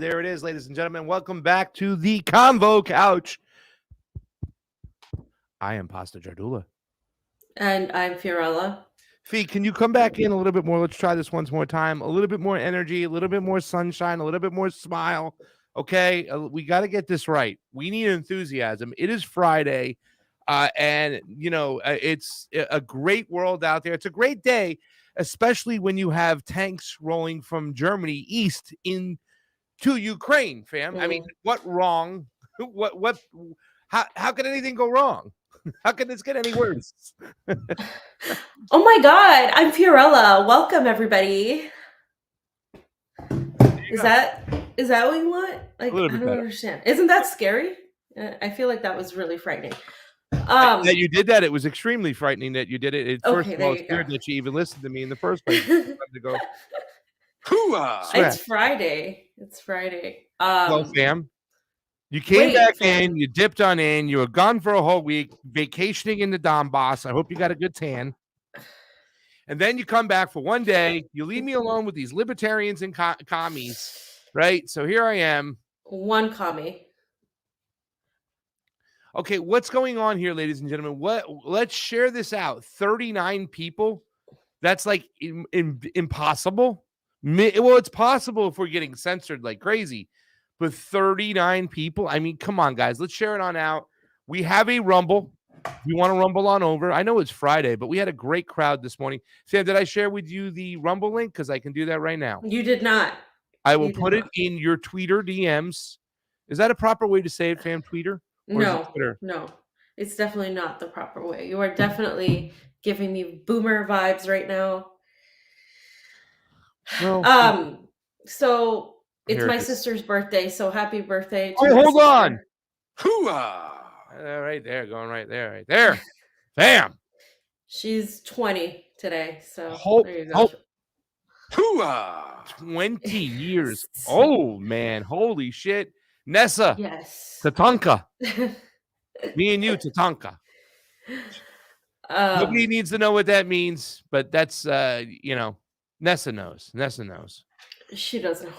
There it is, ladies and gentlemen. Welcome back to the Convo Couch. I am Pasta Jardula. And I'm Fiorella. Fee, can you come back in a little bit more? Let's try this once more time. A little bit more energy, a little bit more sunshine, a little bit more smile. Okay, we got to get this right. We need enthusiasm. It is Friday, and it's a great world out there. It's a great day, especially when you have tanks rolling from Germany east into Ukraine. Fam, I mean, what wrong? What? How could anything go wrong? How can this get any worse? Oh my God, I'm Fiorella. Welcome, everybody. Is that what you want? Like, A little I bit don't better. understand. Isn't that scary? I feel like that was really frightening. That you did that. It was extremely frightening that you did it. First Okay, of all, there it's you go. weird that you even listened to me in the first place. To go, It's Friday. It's Friday. well, fam, you came Wait, back fam. in, you dipped on in, you were gone for a whole week, vacationing in the Donbass. I hope you got a good tan. And then you come back for one day. You leave me alone with these libertarians and commies, right? So here I am. One commie. Okay, what's going on here, ladies and gentlemen? Let's share this out. 39 people. That's like impossible. Well, it's possible if we're getting censored like crazy, but 39 people. I mean, come on, guys. Let's share it on out. We have a Rumble. We want to rumble on over. I know it's Friday, but we had a great crowd this morning. Sam, did I share with you the Rumble link? Because I can do that right now. You did not. I will put it in your Twitter DMs. Is that a proper way to say it, fam? Tweeter? Or is it Twitter? No. It's definitely not the proper way. You are definitely giving me boomer vibes right now. Well, So it's here my it is. sister's birthday, so happy birthday to Oh, my hold sister. on. Hooah! Right there, going right there. Bam! She's 20 today, so there you go. Oh. Hooah! 20 years. Oh, man. Holy shit. Nessa. Yes. Tatanka. Me and you, Tatanka. Nobody needs to know what that means, but that's, Nessa knows. Nessa knows. She does know.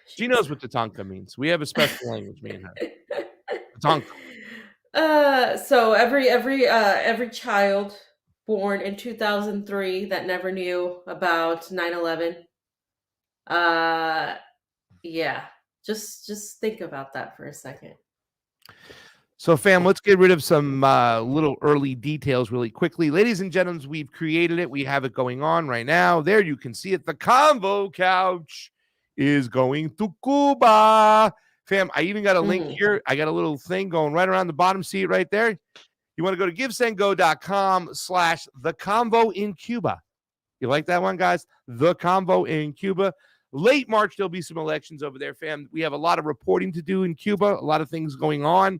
She knows what Tatanka means. We have a special language, me and her. Tatanka. So every child born in 2003 that never knew about 9/11, yeah, just think about that for a second. So, fam, let's get rid of some little early details really quickly. Ladies and gentlemen, we've created it. We have it going on right now. There you can see it. The Convo Couch is going to Cuba. Fam, I even got a link here. I got a little thing going right around the bottom. See it right there? You want to go to givesendgo.com/the Convo in Cuba. You like that one, guys? The Convo in Cuba. Late March, there'll be some elections over there, fam. We have a lot of reporting to do in Cuba, a lot of things going on.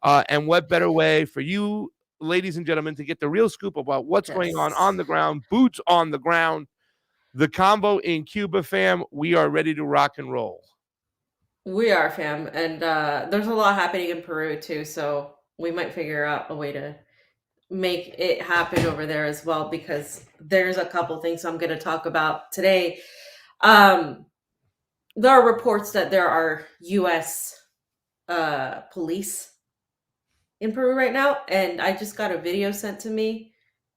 And what better way for you, ladies and gentlemen, to get the real scoop about what's going on the ground, boots on the ground. The Convo in Cuba, fam. We are ready to rock and roll. We are, fam. And there's a lot happening in Peru, too, so we might figure out a way to make it happen over there as well, because there's a couple things I'm going to talk about today. There are reports that there are U.S. Police in Peru right now, and I just got a video sent to me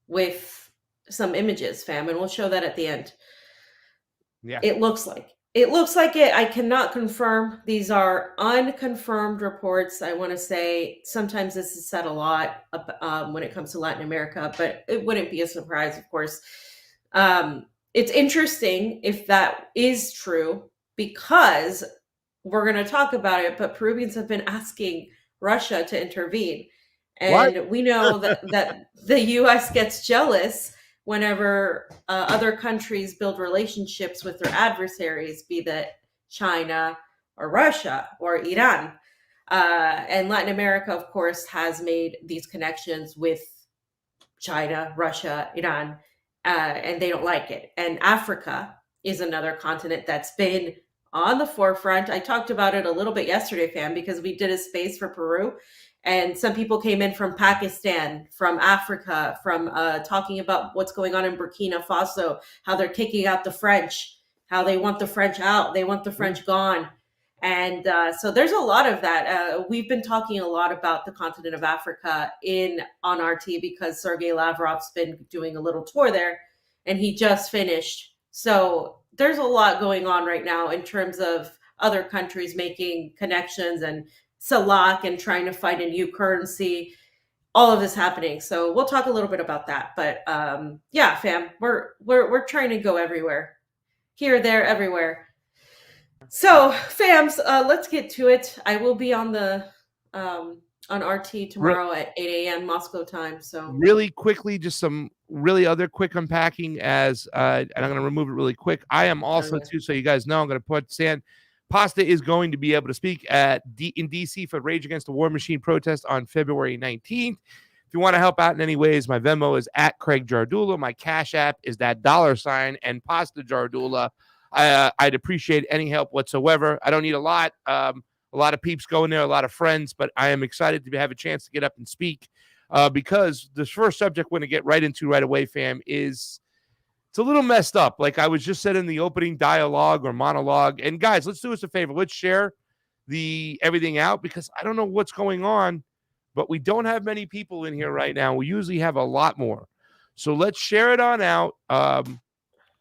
with some images, fam, and we'll show that at the end. Yeah. It looks like it. I cannot confirm. These are unconfirmed reports. I want to say sometimes this is said a lot when it comes to Latin America, but it wouldn't be a surprise, of course. It's interesting if that is true, because we're going to talk about it, but Peruvians have been asking Russia to intervene. And we know that the U.S. gets jealous whenever other countries build relationships with their adversaries, be that China or Russia or Iran. And Latin America, of course, has made these connections with China, Russia, Iran, and they don't like it. And Africa is another continent that's been on the forefront. I talked about it a little bit yesterday, fam, because we did a space for Peru, and some people came in from Pakistan, from Africa, from talking about what's going on in Burkina Faso, how they're kicking out the French, how they want the French out, they want the French gone. And so there's a lot of that. We've been talking a lot about the continent of Africa on RT because Sergei Lavrov's been doing a little tour there, and he just finished. So there's a lot going on right now in terms of other countries making connections and Salak and trying to find a new currency. All of this happening. So we'll talk a little bit about that. But yeah, fam, we're trying to go everywhere, here, there, everywhere. So, fams, let's get to it. I will be on the on RT Re- tomorrow at 8 a.m. Moscow time. So, really quickly, just some really other quick unpacking as and I'm going to remove it really quick. I am also yeah. too, so you guys know, I'm going to put Sand Pasta is going to be able to speak in DC for Rage Against the War Machine protest on February 19th. If you want to help out in any ways, my Venmo is at Craig Jardula. My Cash App is that $ and Pasta Jardula. I'd appreciate any help whatsoever. I don't need a lot. A lot of peeps going there, a lot of friends, but I am excited to have a chance to get up and speak because this first subject we're going to get right into right away, fam, is it's a little messed up. Like I was just said in the opening dialogue or monologue. And guys, let's do us a favor. Let's share the everything out because I don't know what's going on, but we don't have many people in here right now. We usually have a lot more. So let's share it on out.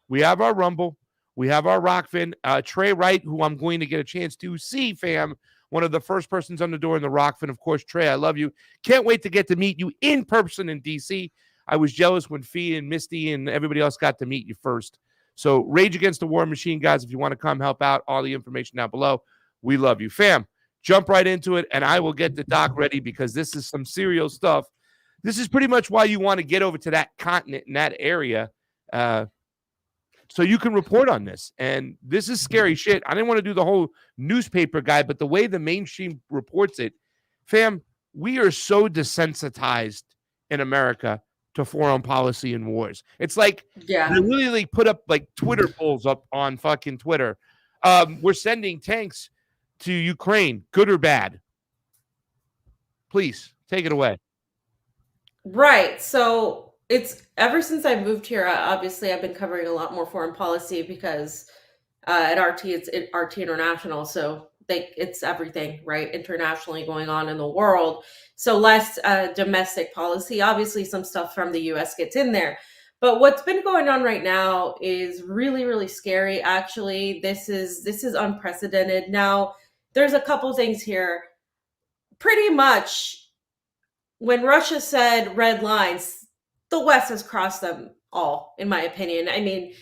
We have our Rumble. We have our Rockfin. Trey Wright, who I'm going to get a chance to see, fam, one of the first persons on the door in the Rockfin. Of course, Trey, I love you. Can't wait to get to meet you in person in D.C. I was jealous when Fee and Misty and everybody else got to meet you first. So Rage Against the War Machine, guys, if you want to come help out, all the information down below. We love you. Fam, jump right into it, and I will get the doc ready because this is some serial stuff. This is pretty much why you want to get over to that continent and that area so you can report on this. And this is scary shit. I didn't want to do the whole newspaper guy, but the way the mainstream reports it, fam, we are so desensitized in America to foreign policy and wars. It's like Yeah. they literally put up like Twitter polls up on fucking Twitter. We're sending tanks to Ukraine, good or bad? Please take it away. Right. So it's ever since I moved here, obviously I've been covering a lot more foreign policy because at RT, it's RT International. So it's everything, right? Internationally going on in the world. So less domestic policy. Obviously, some stuff from the US gets in there. But what's been going on right now is really, really scary. Actually, this is unprecedented. Now, there's a couple things here. Pretty much when Russia said red lines, the West has crossed them all, in my opinion. I mean,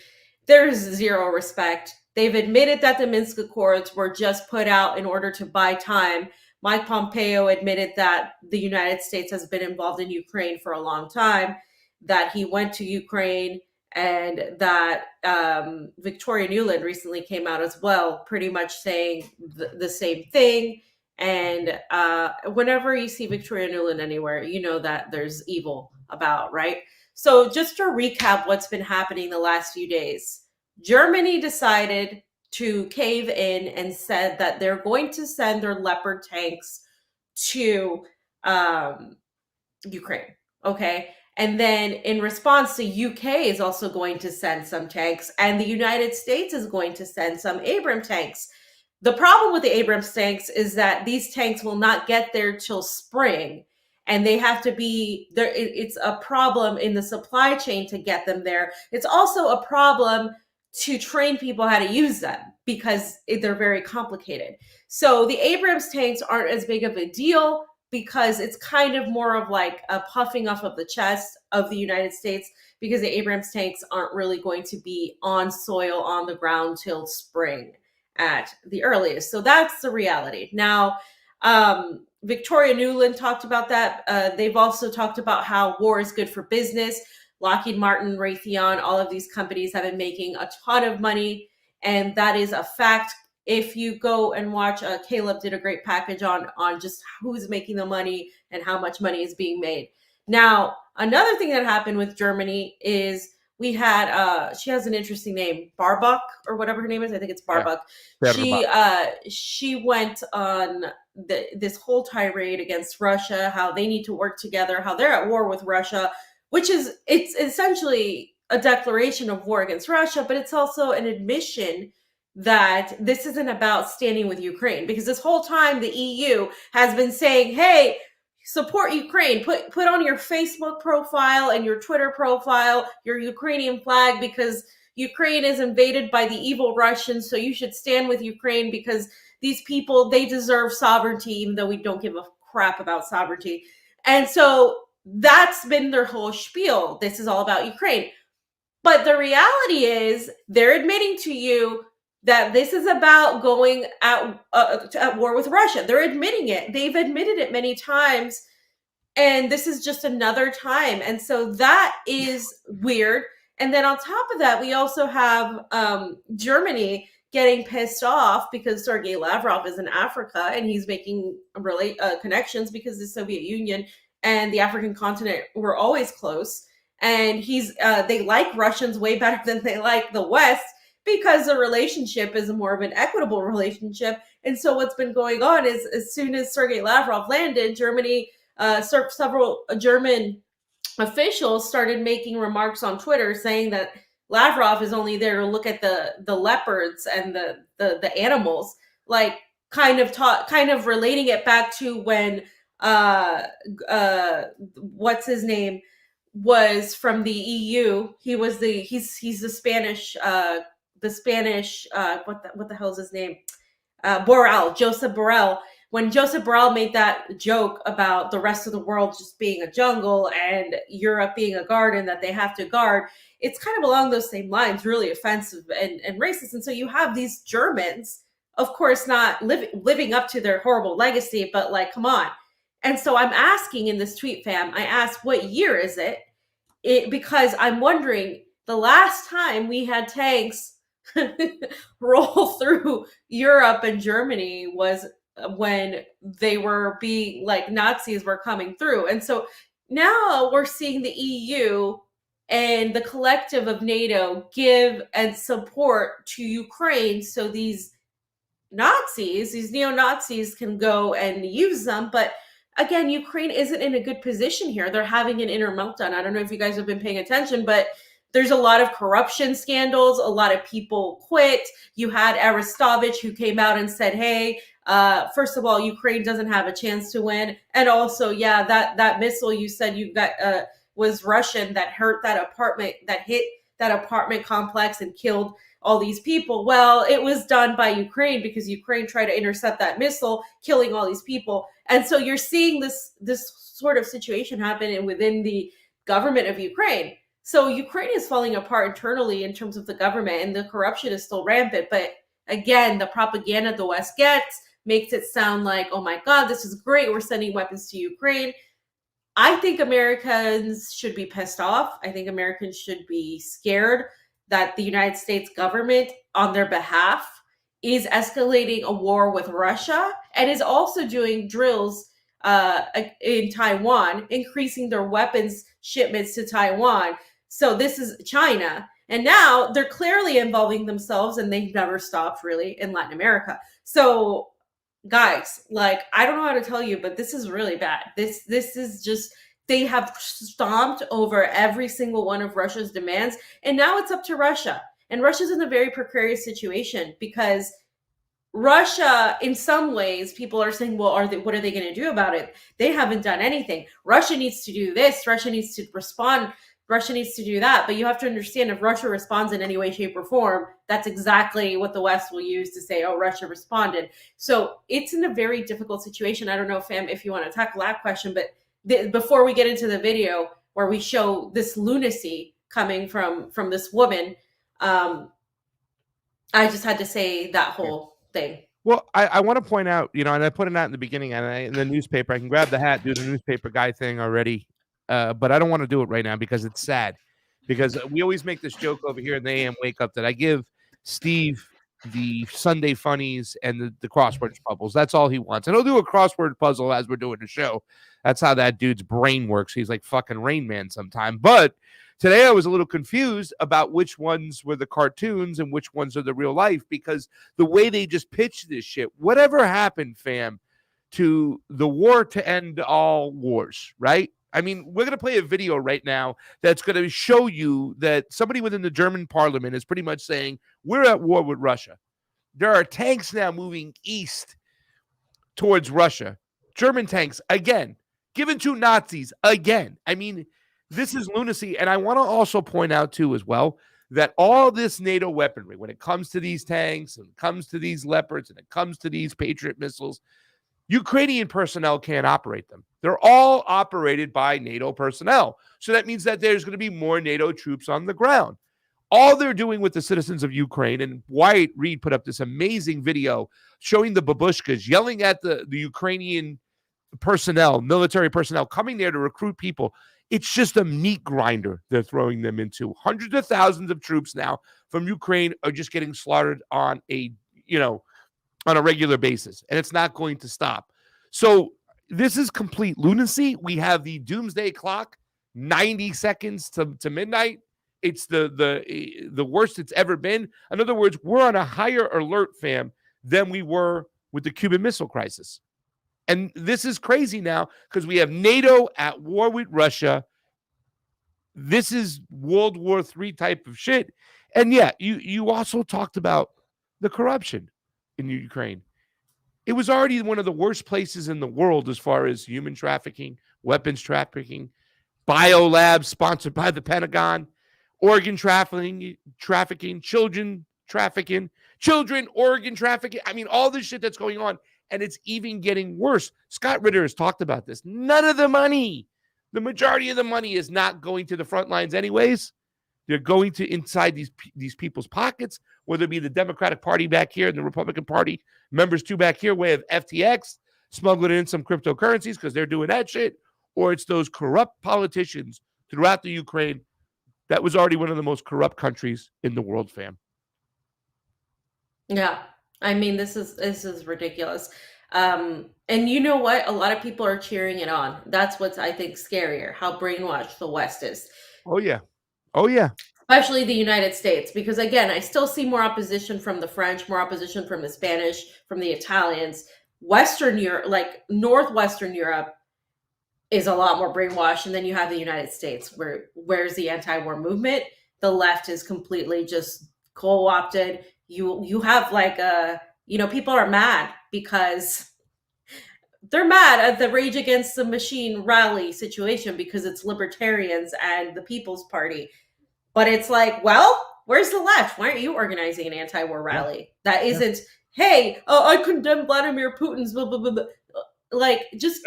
there's zero respect. They've admitted that the Minsk Accords were just put out in order to buy time. Mike Pompeo admitted that the United States has been involved in Ukraine for a long time, that he went to Ukraine, and that Victoria Nuland recently came out as well, pretty much saying the same thing. And whenever you see Victoria Nuland anywhere, you know that there's evil about, right? So just to recap what's been happening the last few days, Germany decided to cave in and said that they're going to send their Leopard tanks to Ukraine. Okay. And then in response, the UK is also going to send some tanks, and the United States is going to send some Abrams tanks. The problem with the Abrams tanks is that these tanks will not get there till spring, and they have to be there. It's a problem in the supply chain to get them there. It's also a problem to train people how to use them because they're very complicated. So the Abrams tanks aren't as big of a deal because it's kind of more of like a puffing off of the chest of the United States, because the Abrams tanks aren't really going to be on soil, on the ground till spring at the earliest. So that's the reality. Now, Victoria Nuland talked about that. They've also talked about how war is good for business. Lockheed Martin, Raytheon, all of these companies have been making a ton of money, and that is a fact. If you go and watch, Caleb did a great package on just who's making the money and how much money is being made. Now, another thing that happened with Germany is we had she has an interesting name, Barbach or whatever her name is. I think it's Barbach. Yeah. She went on this whole tirade against Russia, how they need to work together, how they're at war with Russia, which is it's essentially a declaration of war against Russia, but it's also an admission that this isn't about standing with Ukraine, because this whole time the EU has been saying, hey, support Ukraine, put on your Facebook profile and your Twitter profile your Ukrainian flag, because Ukraine is invaded by the evil Russians, so you should stand with Ukraine because these people, they deserve sovereignty, even though we don't give a crap about sovereignty. And so that's been their whole spiel. This is all about Ukraine. But the reality is, they're admitting to you that this is about going at war with Russia. They're admitting it. They've admitted it many times. And this is just another time. And so that is weird. And then on top of that, we also have Germany getting pissed off because Sergei Lavrov is in Africa and he's making connections, because the Soviet Union and the African continent were always close. And they like Russians way better than they like the West, because the relationship is more of an equitable relationship. And so what's been going on is, as soon as Sergei Lavrov landed, several German officials started making remarks on Twitter saying that Lavrov is only there to look at the leopards and the animals, like kind of relating it back to when what's his name was from the EU. He's the Spanish what the hell is his name? Borrell, Joseph Borrell. When Joseph Borrell made that joke about the rest of the world just being a jungle and Europe being a garden that they have to guard, it's kind of along those same lines, really offensive and racist. And so you have these Germans, of course, not living up to their horrible legacy, but like, come on. And so I'm asking in this tweet, fam, I asked, what year is it? Because I'm wondering, the last time we had tanks roll through Europe and Germany was when they were being like Nazis were coming through. And so now we're seeing the EU and the collective of NATO give and support to Ukraine, so these neo-Nazis can go and use them. But again, Ukraine isn't in a good position here. They're having an inner meltdown. I don't know if you guys have been paying attention, but there's a lot of corruption scandals. A lot of people quit. You had Arestovich, who came out and said, hey, first of all, Ukraine doesn't have a chance to win. And also, yeah, that missile you said you got was Russian, that hit that apartment complex and killed all these people. Well, it was done by Ukraine, because Ukraine tried to intercept that missile, killing all these people. And so you're seeing this sort of situation happen within the government of Ukraine. So Ukraine is falling apart internally in terms of the government, and the corruption is still rampant. But again, the propaganda the West gets makes it sound like, oh my God, this is great, we're sending weapons to Ukraine. I think Americans should be pissed off. I think Americans should be scared that the United States government, on their behalf, is escalating a war with Russia and is also doing drills in Taiwan, increasing their weapons shipments to Taiwan. So this is China. And now they're clearly involving themselves, and they've never stopped really, in Latin America. So guys, like, I don't know how to tell you, but this is really bad. This is just, they have stomped over every single one of Russia's demands, and now it's up to Russia. And Russia's in a very precarious situation, because Russia, in some ways, people are saying, well, what are they going to do about it? They haven't done anything. Russia needs to do this. Russia needs to respond. Russia needs to do that. But you have to understand, if Russia responds in any way, shape, or form, that's exactly what the West will use to say, oh, Russia responded. So it's in a very difficult situation. I don't know, fam, if you want to tackle that question, but before we get into the video where we show this lunacy coming from this woman, I just had to say that whole thing. Well, I want to point out, and I put it out in the beginning, and in the newspaper, I can grab the hat, do the newspaper guy thing already, but I don't want to do it right now because it's sad. Because we always make this joke over here in the AM Wake Up that I give Steve the Sunday funnies and the crossword puzzles. That's all he wants. And he'll do a crossword puzzle as we're doing the show. That's how that dude's brain works. He's like fucking Rain Man sometime. But today I was a little confused about which ones were the cartoons and which ones are the real life, because the way they just pitched this shit, whatever happened, fam, to the war to end all wars, right? I mean, we're going to play a video right now that's going to show you that somebody within the German parliament is pretty much saying, we're at war with Russia. There are tanks now moving east towards Russia. German tanks, again, given to Nazis, again. I mean, this is lunacy. And I want to also point out, too, as well, that all this NATO weaponry, when it comes to these tanks and it comes to these Leopards and it comes to these Patriot missiles, Ukrainian personnel can't operate them. They're all operated by NATO personnel. So that means that there's going to be more NATO troops on the ground. All they're doing with the citizens of Ukraine, and Wyatt Reed put up this amazing video showing the babushkas yelling at the Ukrainian personnel, military personnel coming there to recruit people. It's just a meat grinder they're throwing them into. Hundreds of thousands of troops now from Ukraine are just getting slaughtered on a regular basis, and it's not going to stop. So this is complete lunacy. We have the doomsday clock, 90 seconds to midnight. It's the worst it's ever been. In other words, we're on a higher alert, fam, than we were with the Cuban Missile Crisis. And this is crazy now because we have NATO at war with Russia. This is World War III type of shit. And yeah, you also talked about the corruption in Ukraine. It was already one of the worst places in the world as far as human trafficking, weapons trafficking, biolabs sponsored by the Pentagon, organ trafficking, children organ trafficking. I mean, all this shit that's going on, and it's even getting worse. Scott Ritter has talked about this. None of the money, the majority of the money is not going to the front lines anyways. They're going to inside these people's pockets, whether it be the Democratic Party back here and the Republican Party members too back here, way of FTX, smuggling in some cryptocurrencies because they're doing that shit, or it's those corrupt politicians throughout the Ukraine. That was already one of the most corrupt countries in the world, fam. Yeah. I mean, this is ridiculous. And you know what? A lot of people are cheering it on. That's what's, I think, scarier, how brainwashed the West is. Oh, yeah. Oh, yeah. Especially the United States, because again, I still see more opposition from the French, more opposition from the Spanish, from the Italians. Western Europe, like Northwestern Europe, is a lot more brainwashed. And then you have the United States, where's the anti-war movement? The left is completely just co-opted. You have like people are mad because they're mad at the Rage Against the Machine rally situation because it's libertarians and the People's Party. But it's like, well, where's the left? Why aren't you organizing an anti-war rally? That isn't, hey, I condemn Vladimir Putin's blah, blah, blah, blah. Like, just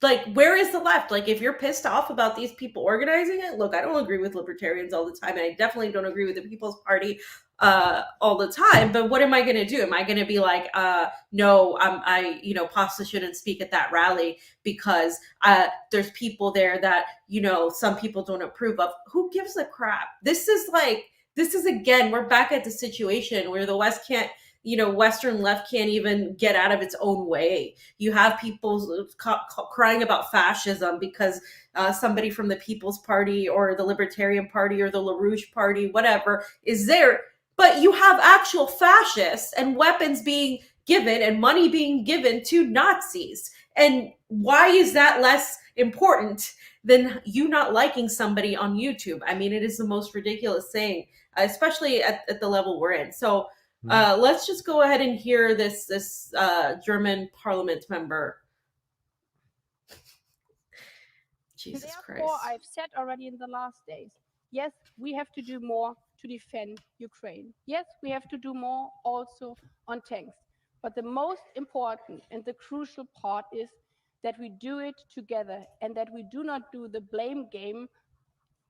like, where is the left? Like, if you're pissed off about these people organizing it, look, I don't agree with libertarians all the time, and I definitely don't agree with the People's Party all the time. But what am I going to do? Am I going to be like, no, Pasta shouldn't speak at that rally because there's people there that some people don't approve of? Who gives a crap? This is again, we're back at the situation where the West can't. Western left can't even get out of its own way. You have people crying about fascism because somebody from the People's Party or the Libertarian Party or the LaRouche Party, whatever, is there. But you have actual fascists and weapons being given and money being given to Nazis. And why is that less important than you not liking somebody on YouTube? I mean, it is the most ridiculous thing, especially at the level we're in. So let's just go ahead and hear this German parliament member. Jesus Christ. Therefore, I've said already in the last days, yes, we have to do more to defend Ukraine. Yes, we have to do more also on tanks. But the most important and the crucial part is that we do it together and that we do not do the blame game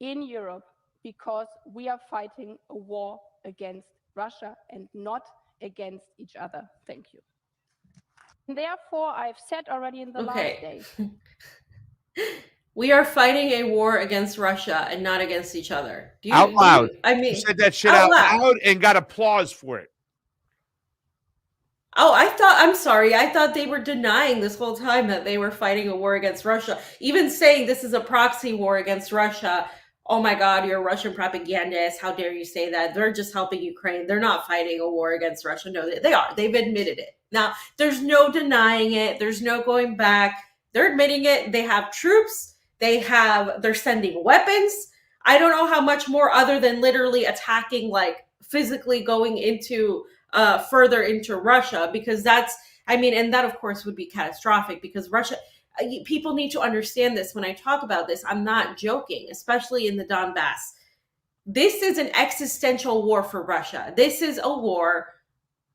in Europe because we are fighting a war against Russia and not against each other. Thank you. And therefore, I've said already in the last days. We are fighting a war against Russia and not against each other. Out loud. You said that shit out loud and got applause for it. Oh, I'm sorry. I thought they were denying this whole time that they were fighting a war against Russia. Even saying this is a proxy war against Russia. Oh my God, you're a Russian propagandist. How dare you say that? They're just helping Ukraine. They're not fighting a war against Russia. No, they are. They've admitted it. Now, there's no denying it. There's no going back. They're admitting it. They have troops. They're sending weapons. I don't know how much more other than literally attacking, like physically going into further into Russia, because that's, I mean, and that of course would be catastrophic, because Russia, people need to understand this. When I talk about this, I'm not joking, especially in the Donbass. This is an existential war for Russia. This is a war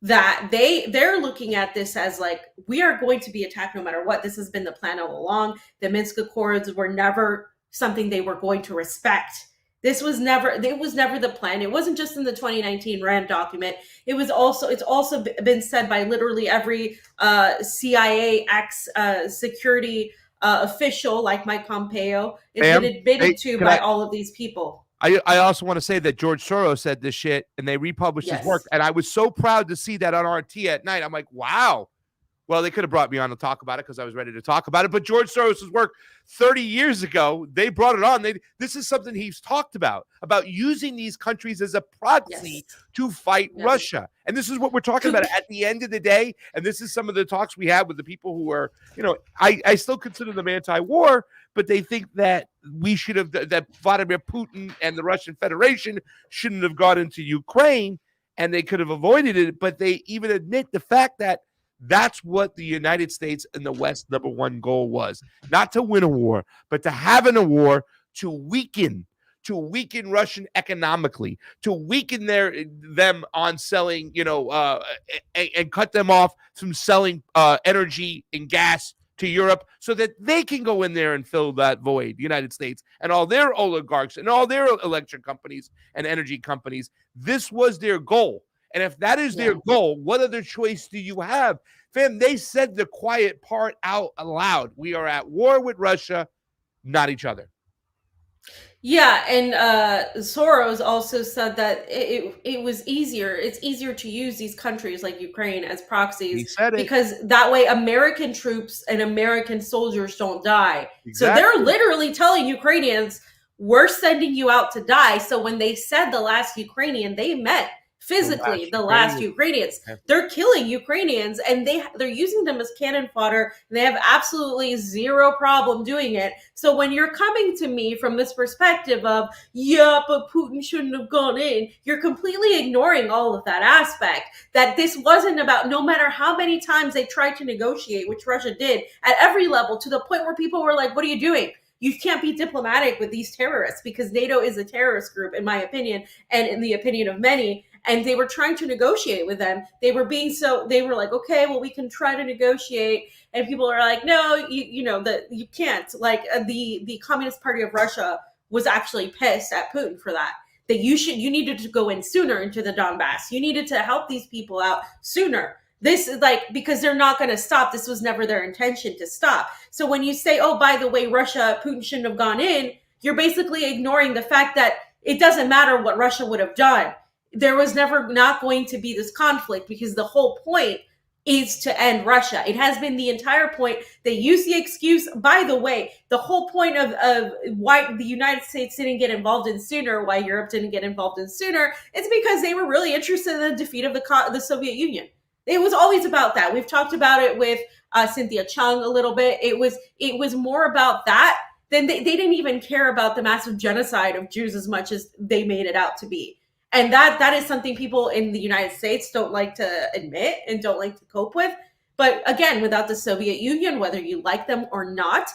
that they're looking at this as like, we are going to be attacked no matter what. This has been the plan all along. The Minsk Accords were never something they were going to respect. It was never the plan. It wasn't just in the 2019 RAND document. It's also been said by literally every CIA security official, like Mike Pompeo. It's been admitted to by all of these people. I also want to say that George Soros said this shit, and they republished his work. And I was so proud to see that on RT at night. I'm like, wow. Well, they could have brought me on to talk about it because I was ready to talk about it. But George Soros' work 30 years ago, they brought it on. This is something he's talked about using these countries as a proxy to fight Russia. And this is what we're talking about at the end of the day. And this is some of the talks we have with the people who are, I still consider them anti-war, but they think that we should have, that Vladimir Putin and the Russian Federation shouldn't have gone into Ukraine, and they could have avoided it. But they even admit the fact that that's what the United States and the West number one goal was, not to win a war, but to have a war to weaken Russian economically, to weaken them on selling, and cut them off from selling energy and gas to Europe, so that they can go in there and fill that void, the United States and all their oligarchs and all their electric companies and energy companies. This was their goal. And if that is their goal, what other choice do you have? Fam, they said the quiet part out loud. We are at war with Russia, not each other. Yeah, and Soros also said that it was easier. It's easier to use these countries like Ukraine as proxies. He said it. Because that way American troops and American soldiers don't die. Exactly. So they're literally telling Ukrainians, we're sending you out to die. So when they said the last Ukrainian, they meant physically the last Ukrainians. They're killing Ukrainians, and they're using them as cannon fodder, and they have absolutely zero problem doing it. So when you're coming to me from this perspective of, but Putin shouldn't have gone in, you're completely ignoring all of that aspect, that this wasn't about, no matter how many times they tried to negotiate, which Russia did at every level, to the point where people were like, what are you doing? You can't be diplomatic with these terrorists, because NATO is a terrorist group, in my opinion, and in the opinion of many. And they were trying to negotiate with them. They were like, okay, well, we can try to negotiate. And people are like, no, you can't. Like the Communist Party of Russia was actually pissed at Putin for that. That you needed to go in sooner into the Donbass. You needed to help these people out sooner. This is because they're not going to stop. This was never their intention to stop. So when you say, oh, by the way, Putin shouldn't have gone in, you're basically ignoring the fact that it doesn't matter what Russia would have done. There was never not going to be this conflict, because the whole point is to end Russia. It has been the entire point. They use the excuse, by the way, the whole point of why the United States didn't get involved in sooner, why Europe didn't get involved in sooner, it's because they were really interested in the defeat of the Soviet Union. It was always about that. We've talked about it with Cynthia Chung a little bit. It was more about that than they didn't even care about the massive genocide of Jews as much as they made it out to be. And that is something people in the United States don't like to admit and don't like to cope with. But again, without the Soviet Union, whether you like them or not,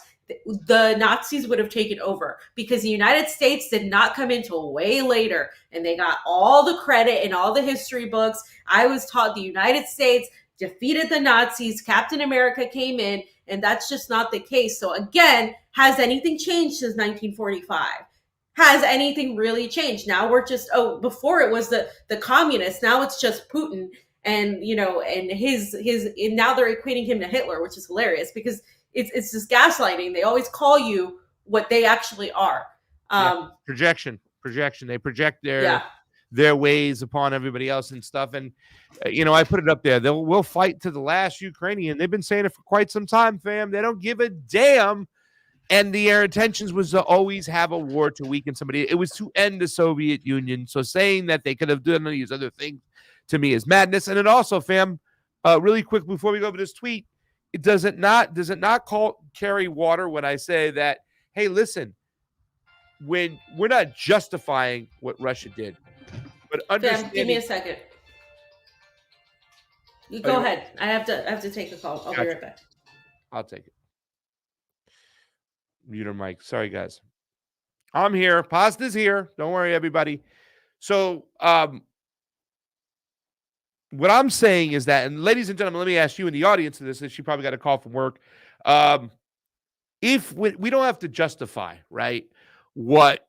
the Nazis would have taken over, because the United States did not come until way later, and they got all the credit in all the history books. I was taught the United States defeated the Nazis, Captain America came in, and that's just not the case. So again, has anything changed since 1945? Has anything really changed? Now we're just, before it was the communists, now it's just Putin, and and and now they're equating him to Hitler, which is hilarious, because it's just gaslighting. They always call you what they actually are. Projection. They project their ways upon everybody else and stuff. And I put it up there. We'll fight to the last Ukrainian. They've been saying it for quite some time, fam. They don't give a damn. And their intentions was to always have a war to weaken somebody. It was to end the Soviet Union. So saying that they could have done these other things, to me, is madness. And it also, fam, really quick before we go over this tweet, does it not carry water when I say that, hey, listen, when we're not justifying what Russia did, but understanding. Give me a second. You Oh, go you- ahead. I have to take a call. I'll be Gotcha. right back. I'll take it. Mute her mic. Sorry, guys. I'm here. Pasta's here. Don't worry, everybody. So, what I'm saying is that, and ladies and gentlemen, let me ask you in the audience of this, that she probably got a call from work. If we don't have to justify, right, what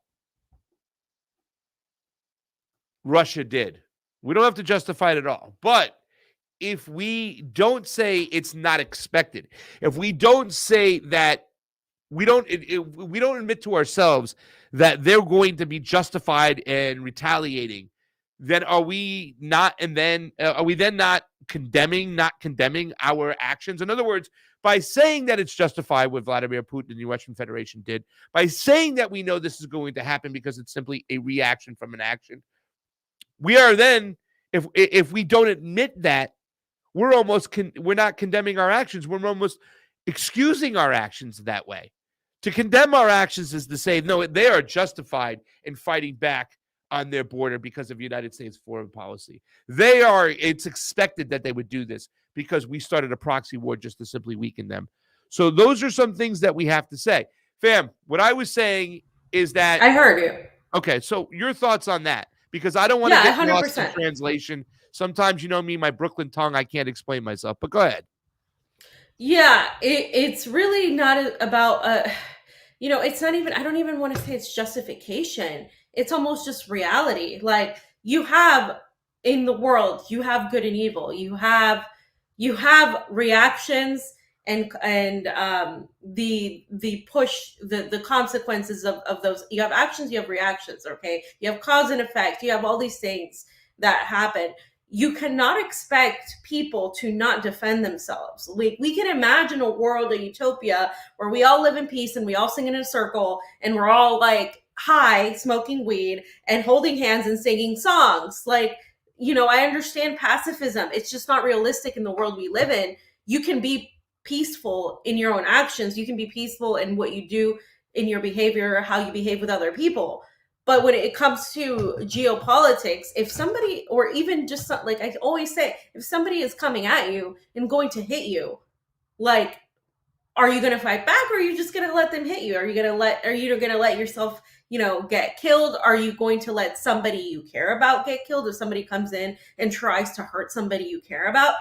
Russia did, we don't have to justify it at all. But if we don't say it's not expected, if we don't say that we don't admit to ourselves that they're going to be justified in retaliating, then are we not? And then are we then not condemning our actions? In other words, by saying that it's justified what Vladimir Putin and the Russian Federation did, by saying that we know this is going to happen because it's simply a reaction from an action, we are then, if we don't admit that, we're not condemning our actions. We're almost excusing our actions that way. To condemn our actions is to say, no, they are justified in fighting back on their border because of United States foreign policy. It's expected that they would do this because we started a proxy war just to simply weaken them. So those are some things that we have to say. Fam, what I was saying is that, I heard you. okay, so your thoughts on that, because I don't want to Yeah, get lost in 100%. translation. Sometimes, you know me, my Brooklyn tongue, I can't explain myself, but go ahead. Yeah, it's really not about it's not even, I don't even want to say it's justification. It's almost just reality. Like, you have in the world, you have good and evil. You have reactions and the push, the consequences of those. You have actions, you have reactions, okay? You have cause and effect. You have all these things that happen. You cannot expect people to not defend themselves. We can imagine a world, a utopia, where we all live in peace and we all sing in a circle and we're all like high, smoking weed and holding hands and singing songs. Like, I understand pacifism. It's just not realistic in the world we live in. You can be peaceful in your own actions. You can be peaceful in what you do, in your behavior, how you behave with other people. But when it comes to geopolitics, if somebody, or even just like I always say, if somebody is coming at you and going to hit you, like, are you going to fight back, or are you just going to let them hit you? Are you going to let yourself, get killed? Are you going to let somebody you care about get killed if somebody comes in and tries to hurt somebody you care about?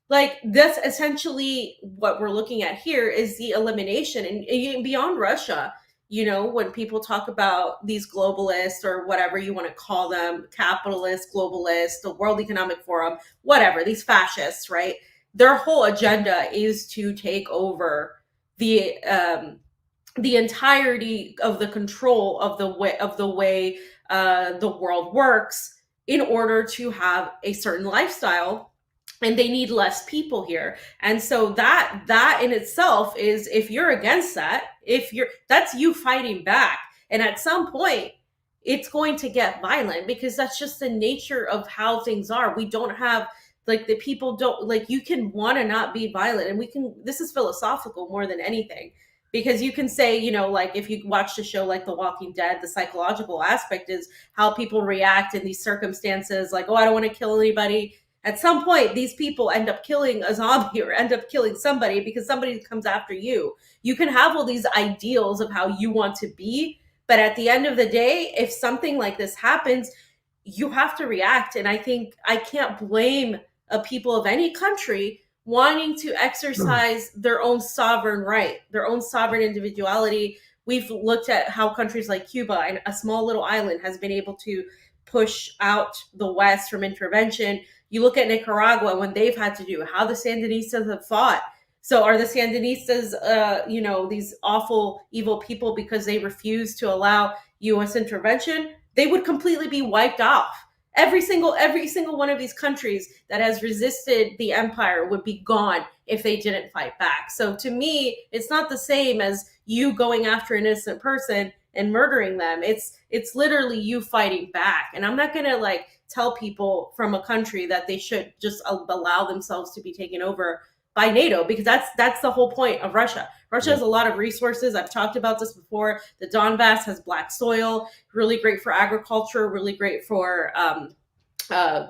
Like, that's essentially what we're looking at here, is the elimination. And beyond Russia, when people talk about these globalists, or whatever you want to call them, capitalists, globalists, the World Economic Forum, whatever, these fascists, right? Their whole agenda is to take over the entirety of the control of the way the world works, in order to have a certain lifestyle, and they need less people here. And so that in itself is, if you're against that, that's you fighting back. And at some point, it's going to get violent, because that's just the nature of how things are. We don't have, like, the people don't, like, you can want to not be violent, and this is philosophical more than anything, because you can say, like, if you watch a show like The Walking Dead, the psychological aspect is how people react in these circumstances, like, oh, I don't want to kill anybody. At some point, these people end up killing a zombie, or end up killing somebody, because somebody comes after you. You can have all these ideals of how you want to be, but at the end of the day, if something like this happens, you have to react. And I think I can't blame a people of any country wanting to exercise their own sovereign right, their own sovereign individuality. We've looked at how countries like Cuba, and a small little island, has been able to push out the West from intervention. You look at Nicaragua, when they've had to do, how the Sandinistas have fought. So are the Sandinistas, these awful, evil people because they refuse to allow U.S. intervention? They would completely be wiped off. Every single one of these countries that has resisted the empire would be gone if they didn't fight back. So to me, it's not the same as you going after an innocent person and murdering them. It's literally you fighting back. And I'm not going to tell people from a country that they should just allow themselves to be taken over by NATO, because that's the whole point of Russia. Russia has a lot of resources. I've talked about this before. The Donbass has black soil, really great for agriculture, really great for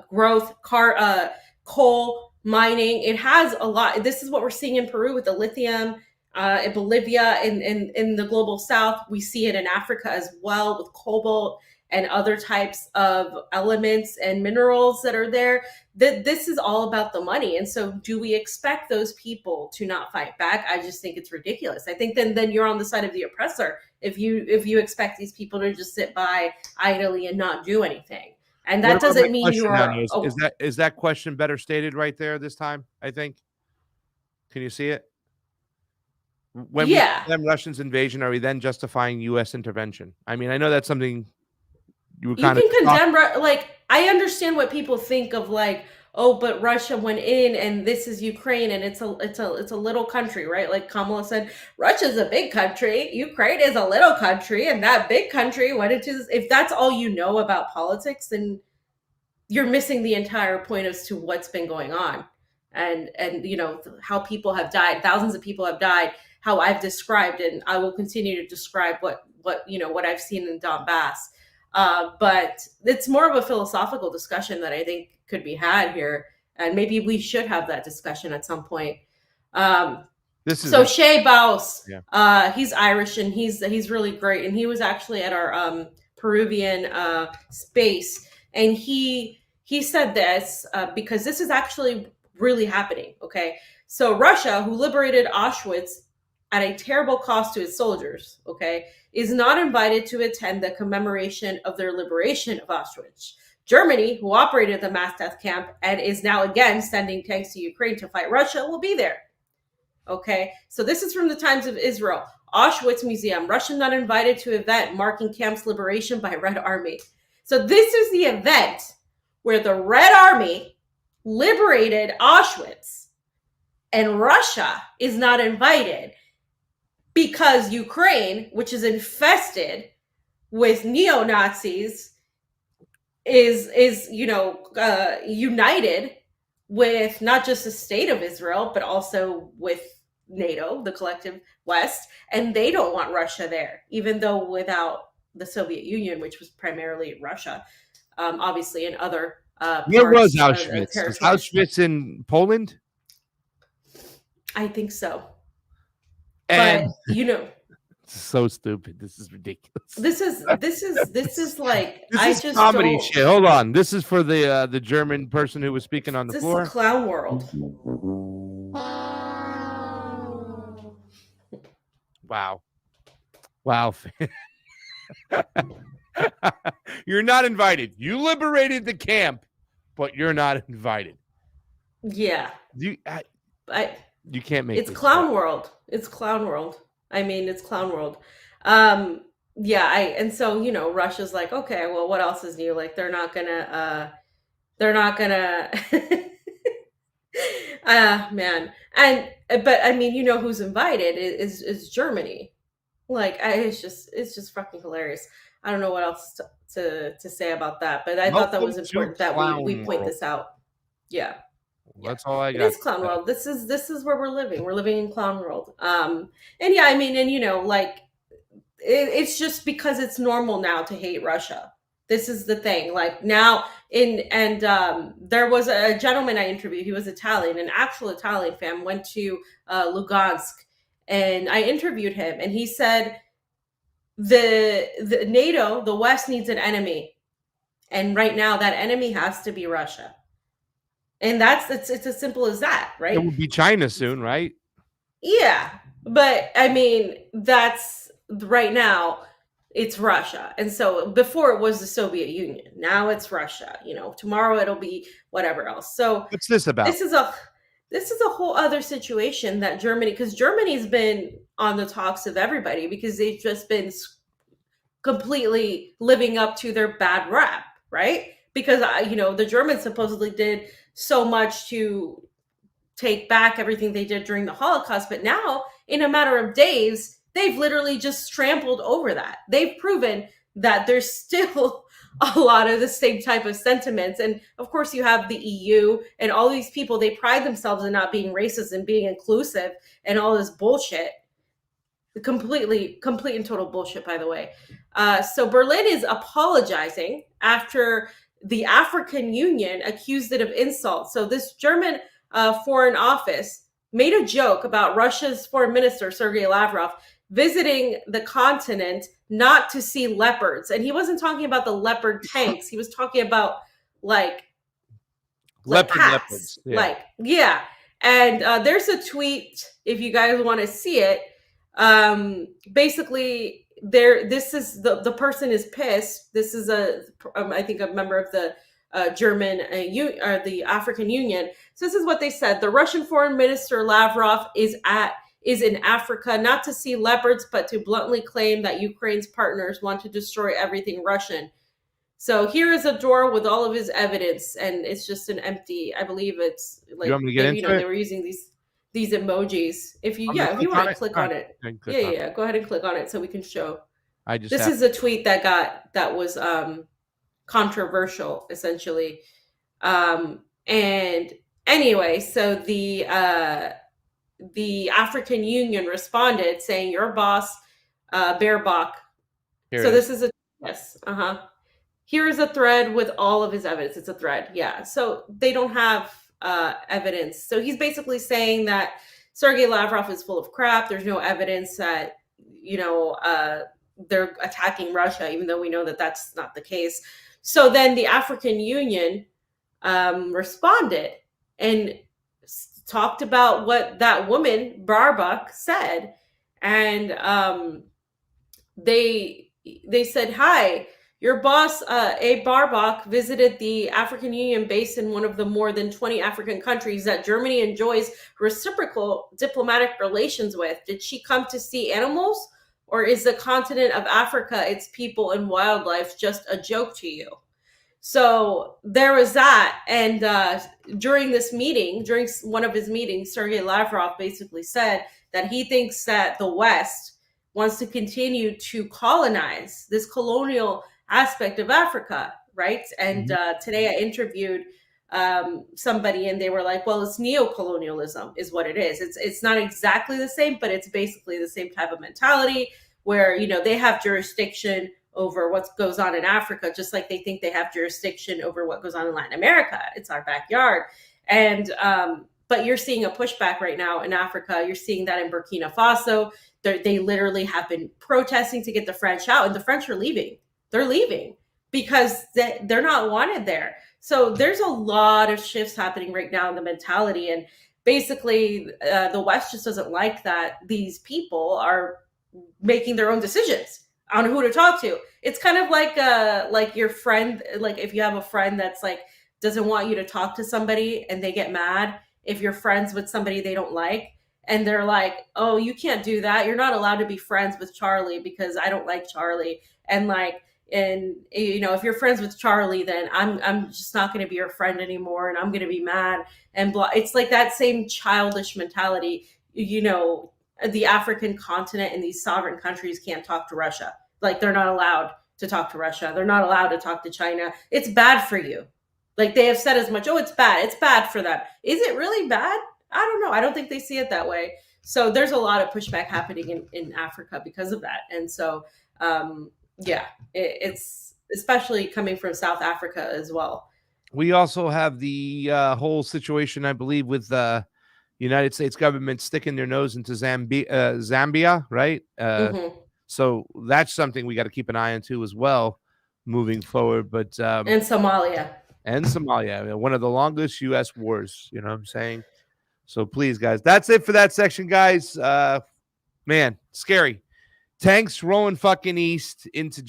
growth, coal, mining. It has a lot. This is what we're seeing in Peru with the lithium, in Bolivia, in the global south. We see it in Africa as well with cobalt and other types of elements and minerals that are there. This is all about the money. And so do we expect those people to not fight back? I just think it's ridiculous. I think then you're on the side of the oppressor if you expect these people to just sit by idly and not do anything. And that doesn't mean you are. Is that question better stated right there this time? I think. Can you see it? When we condemn Russia's invasion, are we then justifying U.S. intervention? I mean, I know that's something you can condemn. Like, I understand what people think of, like, oh, but Russia went in and this is Ukraine and it's a little country, right? Like Kamala said, Russia's a big country, Ukraine is a little country, and that big country went into this. If that's all you know about politics, then you're missing the entire point as to what's been going on. And how people have died, thousands of people have died, how I've described, and I will continue to describe what I've seen in Donbass. But it's more of a philosophical discussion that I think could be had here, and maybe we should have that discussion at some point. Shea Baus, he's Irish and he's really great, and he was actually at our Peruvian space, and he said this because this is actually really happening. Okay, so Russia, who liberated Auschwitz at a terrible cost to its soldiers, okay, is not invited to attend the commemoration of their liberation of Auschwitz. Germany, who operated the mass death camp and is now again sending tanks to Ukraine to fight Russia, will be there. Okay, so this is from the Times of Israel. Auschwitz Museum, Russia not invited to event marking camp's liberation by Red Army. So this is the event where the Red Army liberated Auschwitz and Russia is not invited because Ukraine, which is infested with neo-Nazis, is united with not just the state of Israel, but also with NATO, the collective West, and they don't want Russia there, even though without the Soviet Union, which was primarily Russia, obviously in other where was Auschwitz? Was Auschwitz in Poland? I think so. And but so stupid. This is ridiculous. This is like this is comedy shit. Hold on. This is for the German person who was speaking on the floor. This is clown world. Wow. You're not invited. You liberated the camp, but you're not invited. Yeah. You can't make it's clown world. It's clown world. I mean, it's clown world. And so, Russia's like, okay, well, what else is new? Like, they're not gonna man. But I mean, who's invited is Germany. Like, it's just fucking hilarious. I don't know what else to say about that, but I thought that was important that we point this out. Yeah. That's all I got. It is clown world. This is where we're living. We're living in clown world. It's just because it's normal now to hate Russia. This is the thing. Like now, there was a gentleman I interviewed. He was Italian, an actual Italian fan. Went to Lugansk, and I interviewed him, and he said the NATO, the West needs an enemy, and right now that enemy has to be Russia. And it's as simple as that, right? It will be China soon, right? Yeah. But I mean, that's right now it's Russia. And so before it was the Soviet Union. Now it's Russia. Tomorrow it'll be whatever else. So what's this about? This is a whole other situation that because Germany's been on the talks of everybody because they've just been completely living up to their bad rap, right? Because the Germans supposedly did so much to take back everything they did during the Holocaust, but now in a matter of days, they've literally just trampled over that. They've proven that there's still a lot of the same type of sentiments. And of course you have the EU and all these people, they pride themselves in not being racist and being inclusive and all this bullshit. Complete and total bullshit, by the way. So Berlin is apologizing after the African Union accused it of insult. So this German Foreign Office made a joke about Russia's foreign minister, Sergei Lavrov, visiting the continent not to see leopards. And he wasn't talking about the leopard tanks. He was talking about like cats. Leopards. Yeah. And there's a tweet if you guys want to see it. Basically, this is the person is pissed. This is I think a member of the German or the African Union. So this is what they said: the Russian Foreign Minister Lavrov is in Africa not to see leopards, but to bluntly claim that Ukraine's partners want to destroy everything Russian. So here is a drawer with all of his evidence, and it's just an empty. I believe it's like You want me to get into it? they were using these emojis. If you I'm gonna want to click on it, click on it. yeah, go ahead and click on it so we can show. I just This is a tweet that was controversial, essentially. And anyway, so the African Union responded saying, "Your boss, Baerbock." So this is a yes, Here is a thread with all of his evidence. It's a thread, yeah. So they don't have evidence. So he's basically saying that Sergei Lavrov is full of crap. There's no evidence that they're attacking Russia, even though we know that that's not the case. So then the African Union responded and talked about what that woman, Baerbock, said. And they said, "Hi, your boss, A. Baerbock, visited the African Union based in one of the more than 20 African countries that Germany enjoys reciprocal diplomatic relations with. Did she come to see animals? Or is the continent of Africa, its people and wildlife, just a joke to you?" So there was that. And during this meeting, during one of his meetings, Sergei Lavrov basically said that he thinks that the West wants to continue to colonize this colonial aspect of Africa, right? And today I interviewed somebody, and they were like, "Well, it's neocolonialism is what it is. It's not exactly the same, but it's basically the same type of mentality where, they have jurisdiction over what goes on in Africa, just like they think they have jurisdiction over what goes on in Latin America. It's our backyard." And but you're seeing a pushback right now in Africa. You're seeing that in Burkina Faso. They literally have been protesting to get the French out, and the French are leaving. They're leaving because they're not wanted there. So there's a lot of shifts happening right now in the mentality. And basically, the West just doesn't like that these people are making their own decisions on who to talk to. It's kind of like your friend, like if you have a friend that's like doesn't want you to talk to somebody and they get mad if you're friends with somebody they don't like. And they're like, "Oh, you can't do that. You're not allowed to be friends with Charlie because I don't like Charlie." And if you're friends with Charlie, then I'm just not going to be your friend anymore, and I'm going to be mad and blah. It's like that same childish mentality. The African continent and these sovereign countries can't talk to Russia. Like they're not allowed to talk to Russia. They're not allowed to talk to China. It's bad for you. Like they have said as much. "Oh, it's bad. It's bad for them." Is it really bad? I don't know. I don't think they see it that way. So there's a lot of pushback happening in Africa because of that. And so, it's especially coming from South Africa as well. We also have the whole situation, I believe, with the United States government sticking their nose into Zambia, right? So that's something we got to keep an eye on too as well moving forward. But and Somalia. One of the longest U.S. wars, you know what I'm saying? So please, guys, that's it for that section, guys. Man, scary. Tanks rolling fucking east into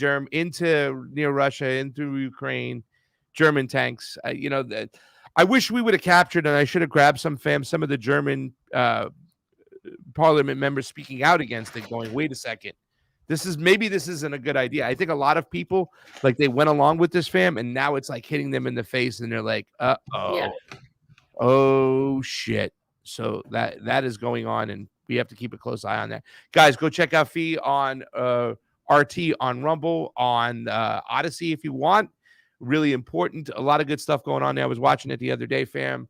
near Russia, into Ukraine, German tanks. I wish we would have captured, and I should have grabbed some of the German parliament members speaking out against it, going, "Wait a second. This isn't a good idea." I think a lot of people, like, they went along with this, fam, and now it's like hitting them in the face, and they're like, oh shit. So that is going on, and we have to keep a close eye on that. Guys, go check out Fee on RT on Rumble, on Odyssey if you want. Really important. A lot of good stuff going on there. I was watching it the other day, fam.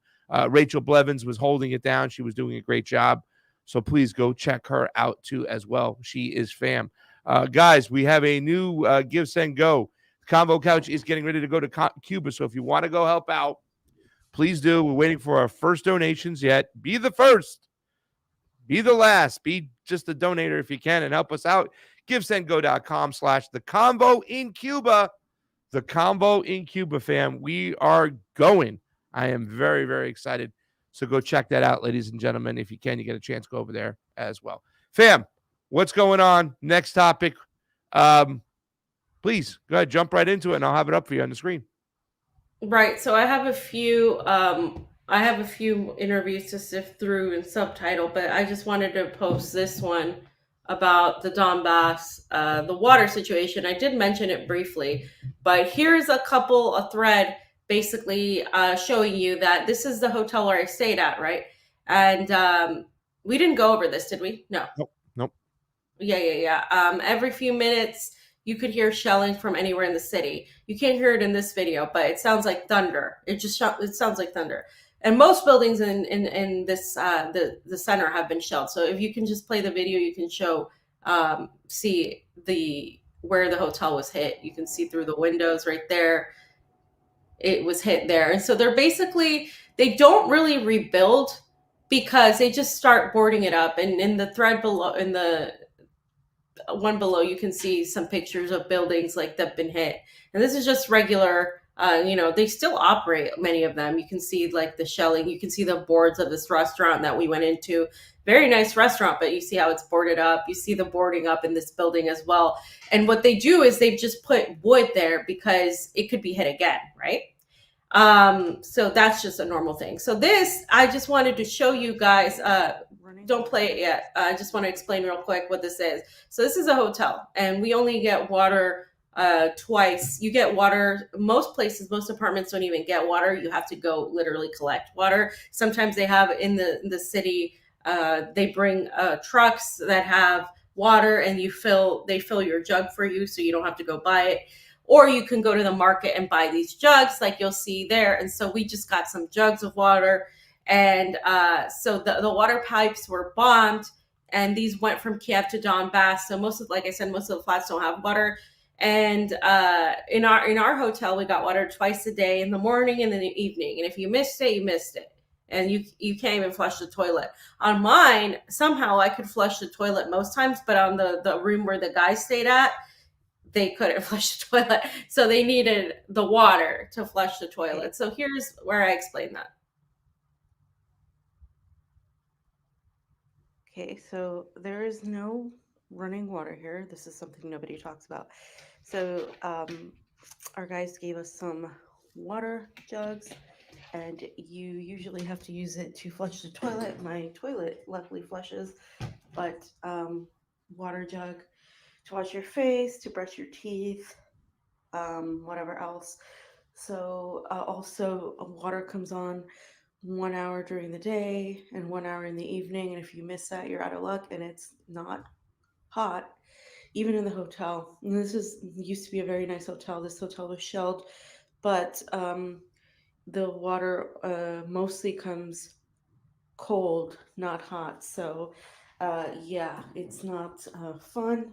Rachel Blevins was holding it down. She was doing a great job. So please go check her out too as well. She is fam. Guys, we have a new Give, Send, Go. Convo Couch is getting ready to go to Cuba. So if you want to go help out, please do. We're waiting for our first donations yet. Be the first. Be the last. Be just a donator if you can and help us out. GiveSendGo.com/the Convo in Cuba. The Convo in Cuba, fam. We are going. I am very, very excited. So go check that out, ladies and gentlemen. If you can, you get a chance, go over there as well. Fam, what's going on? Next topic. Please go ahead, jump right into it, and I'll have it up for you on the screen. Right. So I have a few interviews to sift through and subtitle, but I just wanted to post this one about the Donbass, the water situation. I did mention it briefly, but here's a thread basically showing you that this is the hotel where I stayed at, right? And we didn't go over this, did we? No. Nope. Yeah. Every few minutes, you could hear shelling from anywhere in the city. You can't hear it in this video, but it sounds like thunder. It sounds like thunder. And most buildings in this the center have been shelled. So if you can just play the video, you can see where the hotel was hit. You can see through the windows right there. It was hit there. And so they don't really rebuild because they just start boarding it up. And in the thread below, in the one below, you can see some pictures of buildings like that have been hit. And this is just regular, they still operate, many of them. You can see like the shelling, you can see the boards of this restaurant that we went into. Very nice restaurant, but you see how it's boarded up. You see the boarding up in this building as well. And what they do is they've just put wood there because it could be hit again, right? So that's just a normal thing. So I just wanted to show you guys, don't play it yet. I just want to explain real quick what this is. So this is a hotel, and we only get water twice. You get water, most apartments don't even get water. You have to go literally collect water. Sometimes they have in the city, they bring trucks that have water, and they fill your jug for you, so you don't have to go buy it. Or you can go to the market and buy these jugs like you'll see there. And so we just got some jugs of water. And so the water pipes were bombed, and these went from Kiev to Donbass. So like I said, most of the flats don't have water. And in our hotel, we got water twice a day, in the morning and in the evening. And if you missed it, you missed it. And you can't even flush the toilet. On mine, somehow I could flush the toilet most times, but on the room where the guys stayed at, they couldn't flush the toilet. So they needed the water to flush the toilet. So here's where I explain that. Okay, so there is no running water here. This is something nobody talks about. So our guys gave us some water jugs, and you usually have to use it to flush the toilet. My toilet luckily flushes, but water jug to wash your face, to brush your teeth, whatever else. So also water comes on 1 hour during the day and 1 hour in the evening. And if you miss that, you're out of luck, and it's not hot, even in the hotel. And this used to be a very nice hotel. This hotel was shelled, but the water mostly comes cold, not hot. So yeah, it's not fun,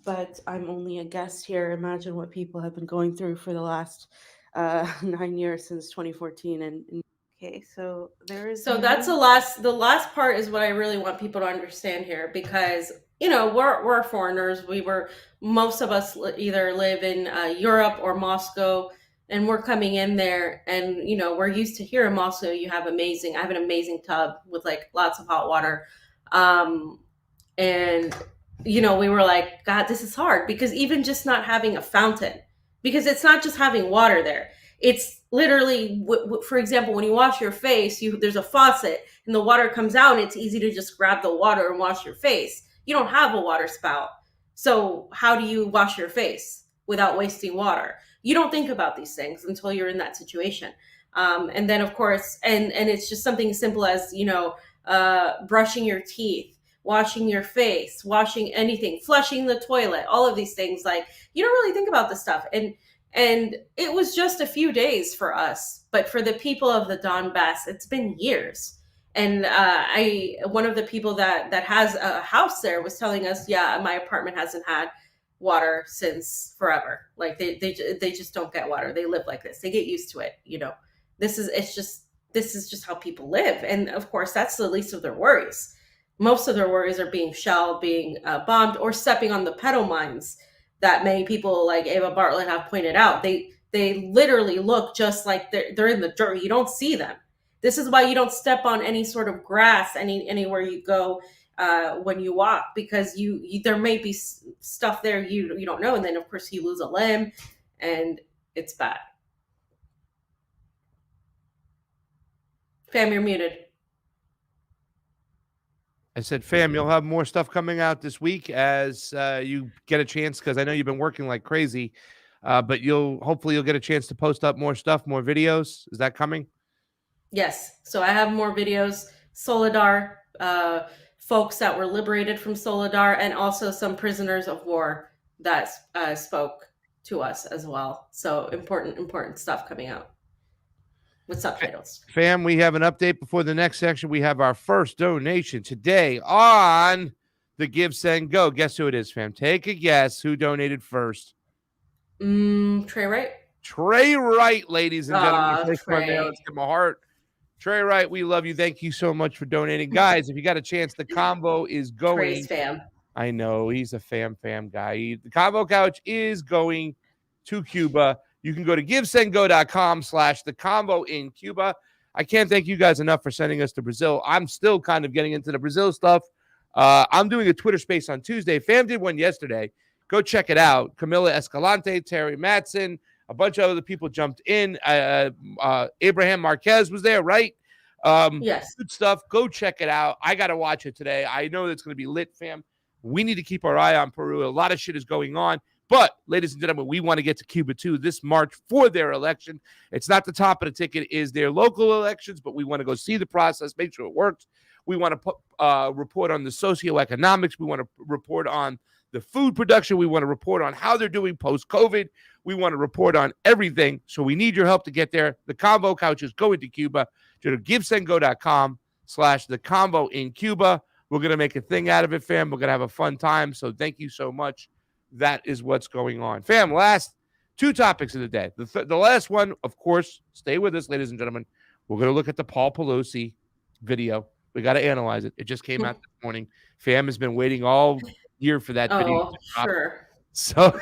but I'm only a guest here. Imagine what people have been going through for the last 9 years, since 2014. And okay, so That's the last part is what I really want people to understand here, because we're foreigners. Most of us either live in Europe or Moscow, and we're coming in there, and we're used to here in Moscow. I have an amazing tub with like lots of hot water, and we were like, God, this is hard, because even just not having a fountain, because it's not just having water there. It's literally, for example, when you wash your face, there's a faucet and the water comes out, and it's easy to just grab the water and wash your face. You don't have a water spout. So how do you wash your face without wasting water? You don't think about these things until you're in that situation. And then, of course, and it's just something as simple as, brushing your teeth, washing your face, washing anything, flushing the toilet, all of these things. Like, you don't really think about this stuff. And it was just a few days for us, but for the people of the Donbass, it's been years. And one of the people that has a house there was telling us, yeah, my apartment hasn't had water since forever. Like they just don't get water. They live like this. They get used to it. It's just this is just how people live. And of course, that's the least of their worries. Most of their worries are being shelled, being bombed, or stepping on the pedal mines that many people like Ava Bartlett have pointed out. They literally look just like they're in the dirt. You don't see them. This is why you don't step on any sort of grass anywhere you go when you walk, because you there may be stuff there you don't know, and then of course you lose a limb, and it's bad. Fam, you're muted. I said, fam, you'll have more stuff coming out this week as you get a chance, because I know you've been working like crazy, but hopefully you'll get a chance to post up more stuff, more videos. Is that coming? Yes. So I have more videos, Solidar, folks that were liberated from Solidar, and also some prisoners of war that spoke to us as well. So important stuff coming out with subtitles. Fam, we have an update before the next section. We have our first donation today on the Give, Send, Go. Guess who it is, fam? Take a guess. Who donated first? Trey Wright? Trey Wright, ladies and gentlemen. Trey. Let's give him a heart. Trey Wright, we love you. Thank you so much for donating. Guys, if you got a chance, the combo is going. Trey's fam. I know, he's a fam guy. The combo couch is going to Cuba. You can go to givesendgo.com/the-combo in Cuba. I can't thank you guys enough for sending us to Brazil. I'm still kind of getting into the Brazil stuff. I'm doing a Twitter space on Tuesday. Fam did one yesterday. Go check it out. Camila Escalante, Terry Matson, a bunch of other people jumped in. Abraham Marquez was there, right? Yes. Good stuff. Go check it out. I got to watch it today. I know it's going to be lit, fam. We need to keep our eye on Peru. A lot of shit is going on. But, ladies and gentlemen, we want to get to Cuba, too, this March for their election. It's not the top of the ticket. It is their local elections, but we want to go see the process, make sure it works. We want to report on the socioeconomics. We want to report on the food production. We want to report on how they're doing post-COVID. We want to report on everything. So we need your help to get there. The Convo Couch is going to Cuba. Go to givesendgo.com/the-combo in Cuba. We're going to make a thing out of it, fam. We're going to have a fun time. So thank you so much. That is what's going on. Fam, last two topics of the day. The last one, of course, stay with us, ladies and gentlemen. We're going to look at the Paul Pelosi video. We got to analyze it. It just came out this morning. Fam has been waiting all year for that video. Sure. So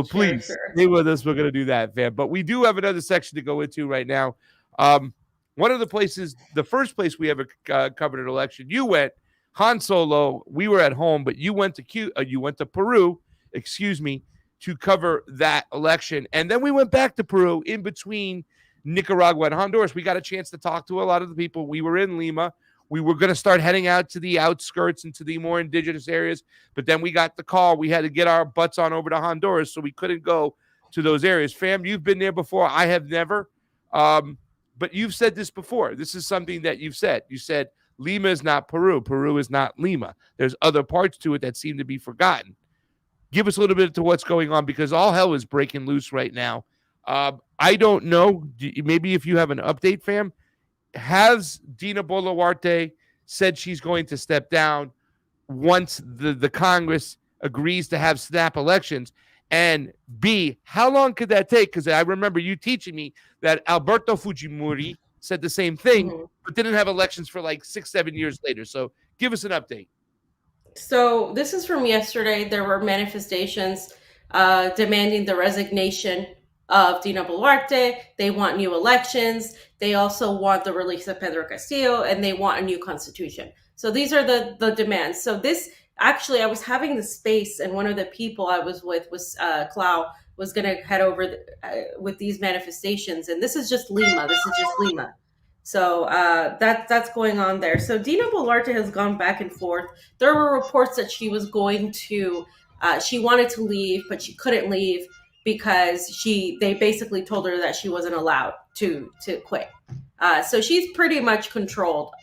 please stay with us. We're going to do that, fam. But we do have another section to go into right now. One of the places, the first place we ever covered an election, you went, Han Solo. We were at home, but you went to Peru, to cover that election. And then we went back to Peru in between Nicaragua and Honduras. We got a chance to talk to a lot of the people. We were in Lima. We were going to start heading out to the outskirts and to the more indigenous areas, but then we got the call. We had to get our butts on over to Honduras, so we couldn't go to those areas. Fam, you've been there before. I have never. But you've said this before. This is something that you've said. You said Lima is not Peru. Peru is not Lima. There's other parts to it that seem to be forgotten. Give us a little bit to what's going on, because all hell is breaking loose right now. I don't know. Maybe if you have an update, fam. Has Dina Boluarte said she's going to step down once the Congress agrees to have snap elections? And B, how long could that take? Because I remember you teaching me that Alberto Fujimori said the same thing, but didn't have elections for like 6-7 years later. So give us an update. So this is from yesterday. There were manifestations demanding the resignation of Dina Boluarte. They want new elections. They also want the release of Pedro Castillo, and they want a new constitution. So these are the demands. So this, actually, I was having the space, and one of the people I was with was Clau, was going to head over with these manifestations. And this is just Lima. So that's going on there. So Dina Boluarte has gone back and forth. There were reports that she was going to, she wanted to leave, but she couldn't leave because they basically told her that she wasn't allowed to quit. So she's pretty much controlled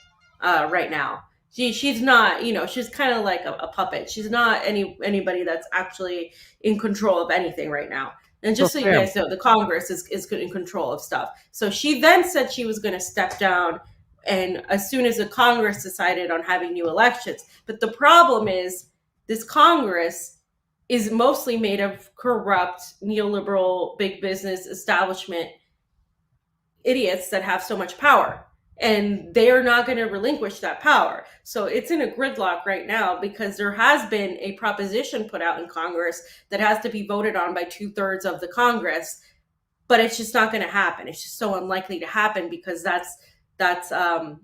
right now. She's not, she's kind of like a puppet. She's not anybody that's actually in control of anything right now. And just so you guys know, the Congress is in control of stuff. So she then said she was going to step down, and as soon as the Congress decided on having new elections. But the problem is this Congress is mostly made of corrupt, neoliberal, big business establishment idiots that have so much power, and they are not going to relinquish that power. So it's in a gridlock right now because there has been a proposition put out in Congress that has to be voted on by 2/3 of the Congress, but it's just not going to happen. It's just so unlikely to happen because that's they're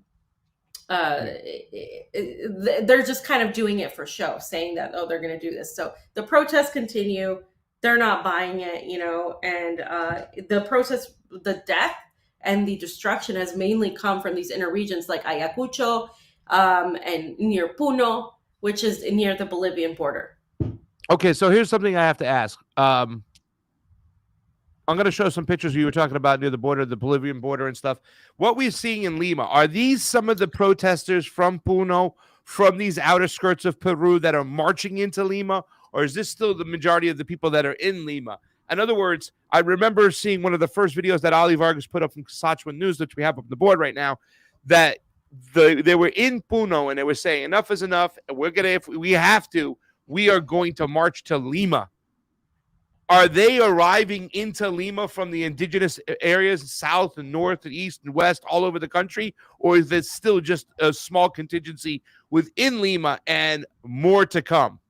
just kind of doing it for show, saying that, oh, they're going to do this. So the protests continue. They're not buying it, and the protest, the death and the destruction has mainly come from these inner regions like Ayacucho and near Puno, which is near the Bolivian border. Okay, so here's something I have to ask. I'm going to show some pictures you were talking about near the border, the Bolivian border and stuff. What we're seeing in Lima, are these some of the protesters from Puno, from these outer skirts of Peru that are marching into Lima? Or is this still the majority of the people that are in Lima? In other words, I remember seeing one of the first videos that Ali Vargas put up from Saskatchewan News, which we have up on the board right now, that they were in Puno and they were saying enough is enough. And we're going to, if we have to, we are going to march to Lima. Are they arriving into Lima from the indigenous areas, south and north and east and west, all over the country? Or is this still just a small contingency within Lima and more to come?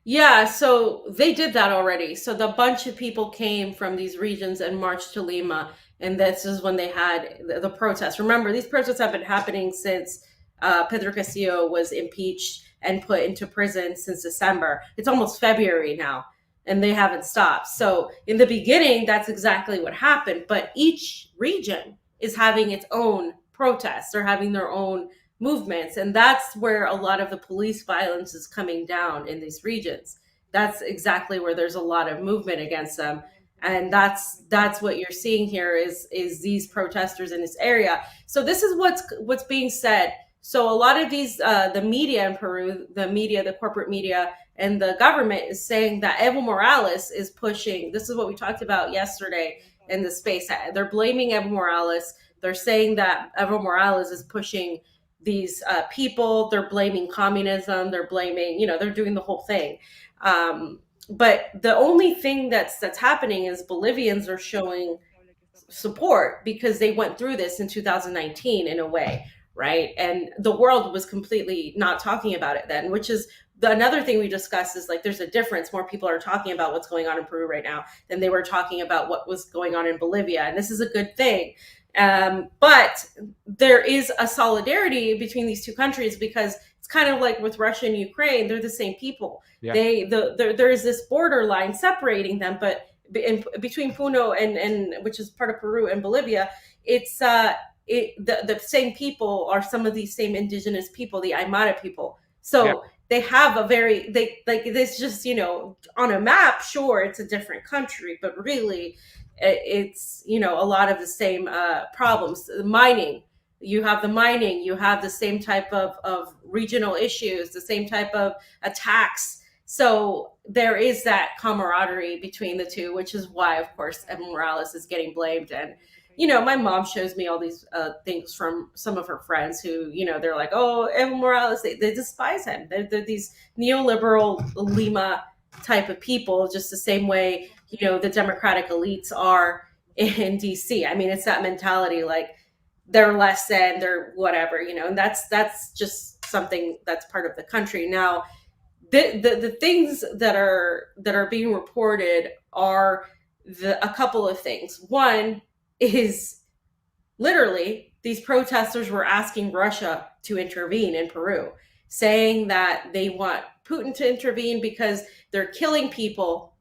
Yeah, so they did that already. So the bunch of people came from these regions and marched to Lima. And this is when they had the protests. Remember, these protests have been happening since Pedro Castillo was impeached and put into prison since December. It's almost February now, and they haven't stopped. So in the beginning, that's exactly what happened. But each region is having its own protests. They're having their own movements. And that's where a lot of the police violence is coming down in these regions. That's exactly where there's a lot of movement against them. And that's what you're seeing here is these protesters in this area. So this is what's being said. So a lot of these, the media in Peru, the corporate media, and the government is saying that Evo Morales is pushing. This is what we talked about yesterday in the space. They're blaming Evo Morales. They're saying that Evo Morales is pushing these people. They're blaming communism. They're blaming, they're doing the whole thing. But the only thing that's happening is Bolivians are showing support because they went through this in 2019 in a way, right? And the world was completely not talking about it then, which is another thing we discussed is like there's a difference. More people are talking about what's going on in Peru right now than they were talking about what was going on in Bolivia. And this is a good thing. But there is a solidarity between these two countries because it's kind of like with Russia and Ukraine, they're the same people. Yeah. There is this borderline separating them, but between Puno and which is part of Peru and Bolivia, it's the same people are some of these same indigenous people, the Aymara people. So yeah. They have this just, on a map, sure, it's a different country, but really it's, a lot of the same problems. Mining, you have the same type of regional issues, the same type of attacks. So there is that camaraderie between the two, which is why, of course, Evo Morales is getting blamed. And, my mom shows me all these things from some of her friends who, they're like, oh, Evo Morales, they despise him. They're these neoliberal Lima type of people, just the same way, the Democratic elites are in DC. I mean, it's that mentality, like they're less than, they're whatever, and that's just something that's part of the country. Now, the things that are being reported are a couple of things. One is literally these protesters were asking Russia to intervene in Peru, saying that they want Putin to intervene because they're killing people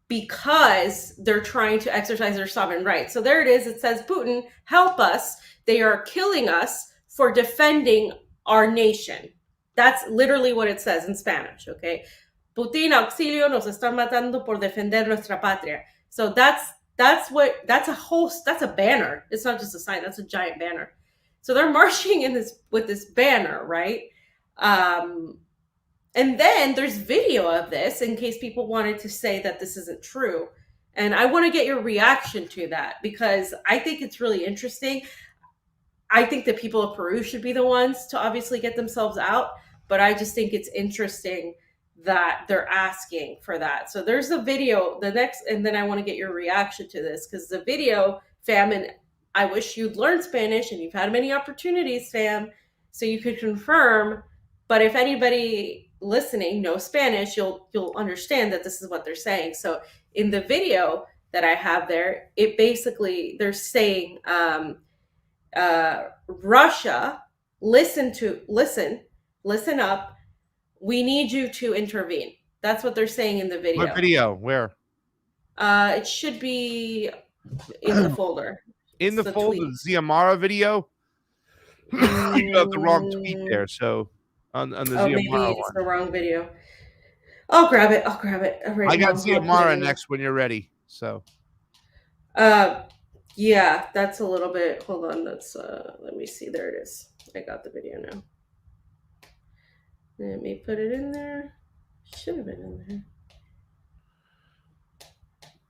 because they're trying to exercise their sovereign rights. So there it is. It says, Putin, help us. They are killing us for defending our nation. That's literally what it says in Spanish, okay? Putin, auxilio, nos están matando por defender nuestra patria. So that's a banner. It's not just a sign, that's a giant banner. So they're marching with this banner, right? And then there's video of this in case people wanted to say that this isn't true. And I want to get your reaction to that because I think it's really interesting. I think the people of Peru should be the ones to obviously get themselves out, but I just think it's interesting that they're asking for that. So there's a video, and then I want to get your reaction to this, because the video, fam, and I wish you'd learned Spanish, and you've had many opportunities, fam, so you could confirm. But if anybody listening knows Spanish, you'll understand that this is what they're saying. So in the video that I have there, it basically, they're saying, Russia, listen up. We need you to intervene. That's what they're saying in the video. What video? Where? It should be in the folder. In It's the folder, tweet. the Amara video. You have the wrong tweet there. So on the Maybe Ziamara it's one. the wrong video. I'll grab it. Right I got now. Ziamara next when you're ready. So yeah, that's a little bit. Hold on. That's let me see. There it is. I got the video now. Let me put it in there. Should have been in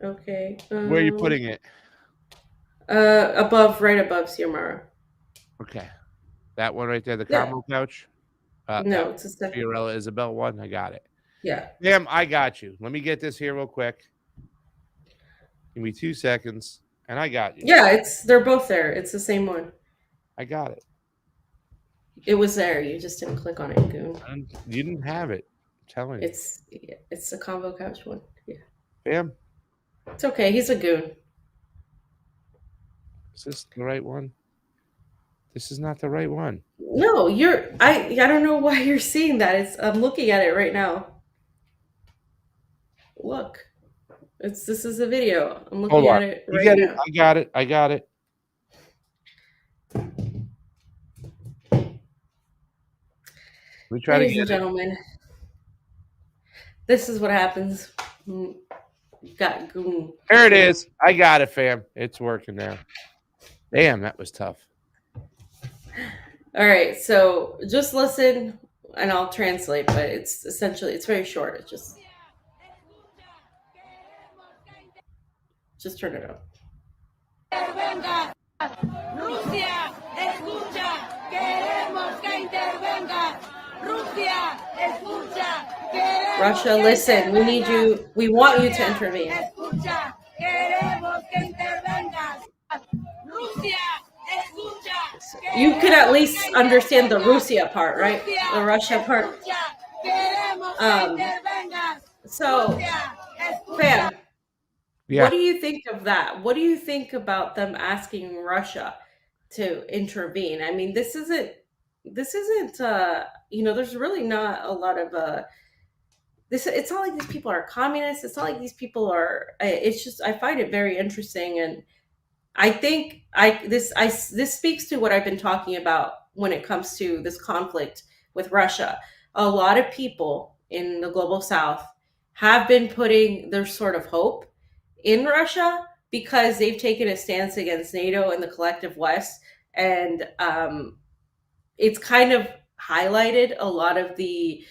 there. Okay. where are you putting it? Right above Xiomara. Okay. That one right there, the Yeah. combo couch. No, it's a second. Fiorella Isabel one. I got it. Yeah. Damn, I got you. Let me get this here real quick. Give me 2 seconds, and I got you. Yeah, they're both there. It's the same one. I got it. It was there. You just didn't click on it, goon. And you didn't have it. I'm telling you. It's the combo couch one. Yeah. Bam. It's okay. He's a goon. Is this the right one? This is not the right one. No, I don't know why you're seeing that. I'm looking at it right now. Look. This is a video. I'm looking at it You right get now. it? I got it. We try Ladies to and get it. gentlemen, this is what happens. Got goon. There it is. I got it, fam. It's working now. Damn, that was tough. All right, so just listen and I'll translate, but it's very short. It's just turn it up. Rusia, escucha, queremos que intervenga. Rusia, escucha, queremos Russia, listen, we want you to intervene. Escucha, queremos que intervengas. Rusia, escucha. You could at least understand the Russia part, right? The Russia part. So, fam, Yeah. what do you think of that? What do you think about them asking Russia to intervene? I mean, this isn't there's really not a lot of it's not like these people are communists. It's not like these people are it's just, I find it very interesting, and I think this speaks to what I've been talking about when it comes to this conflict with Russia. A lot of people in the global south have been putting their sort of hope in Russia because they've taken a stance against NATO and the collective West, and it's kind of highlighted a lot of the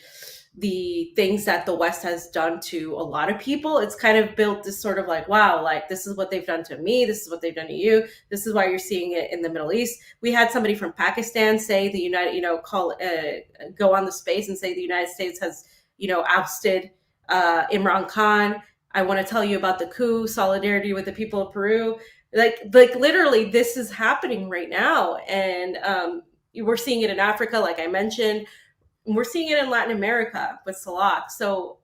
things that the West has done to a lot of people. It's kind of built this sort of like, wow, like this is what they've done to me. This is what they've done to you. This is why you're seeing it in the Middle East. We had somebody from Pakistan say go on the space and say the United States has, ousted Imran Khan. I want to tell you about the coup, solidarity with the people of Peru. Like literally this is happening right now. And we're seeing it in Africa, like I mentioned. We're seeing it in Latin America with Salak. So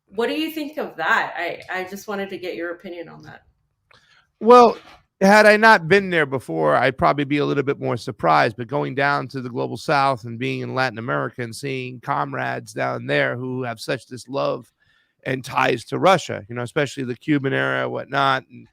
what do you think of that? I just wanted to get your opinion on that. Well, had I not been there before, I'd probably be a little bit more surprised. But going down to the global south and being in Latin America and seeing comrades down there who have such this love and ties to Russia, especially the Cuban era, whatnot. And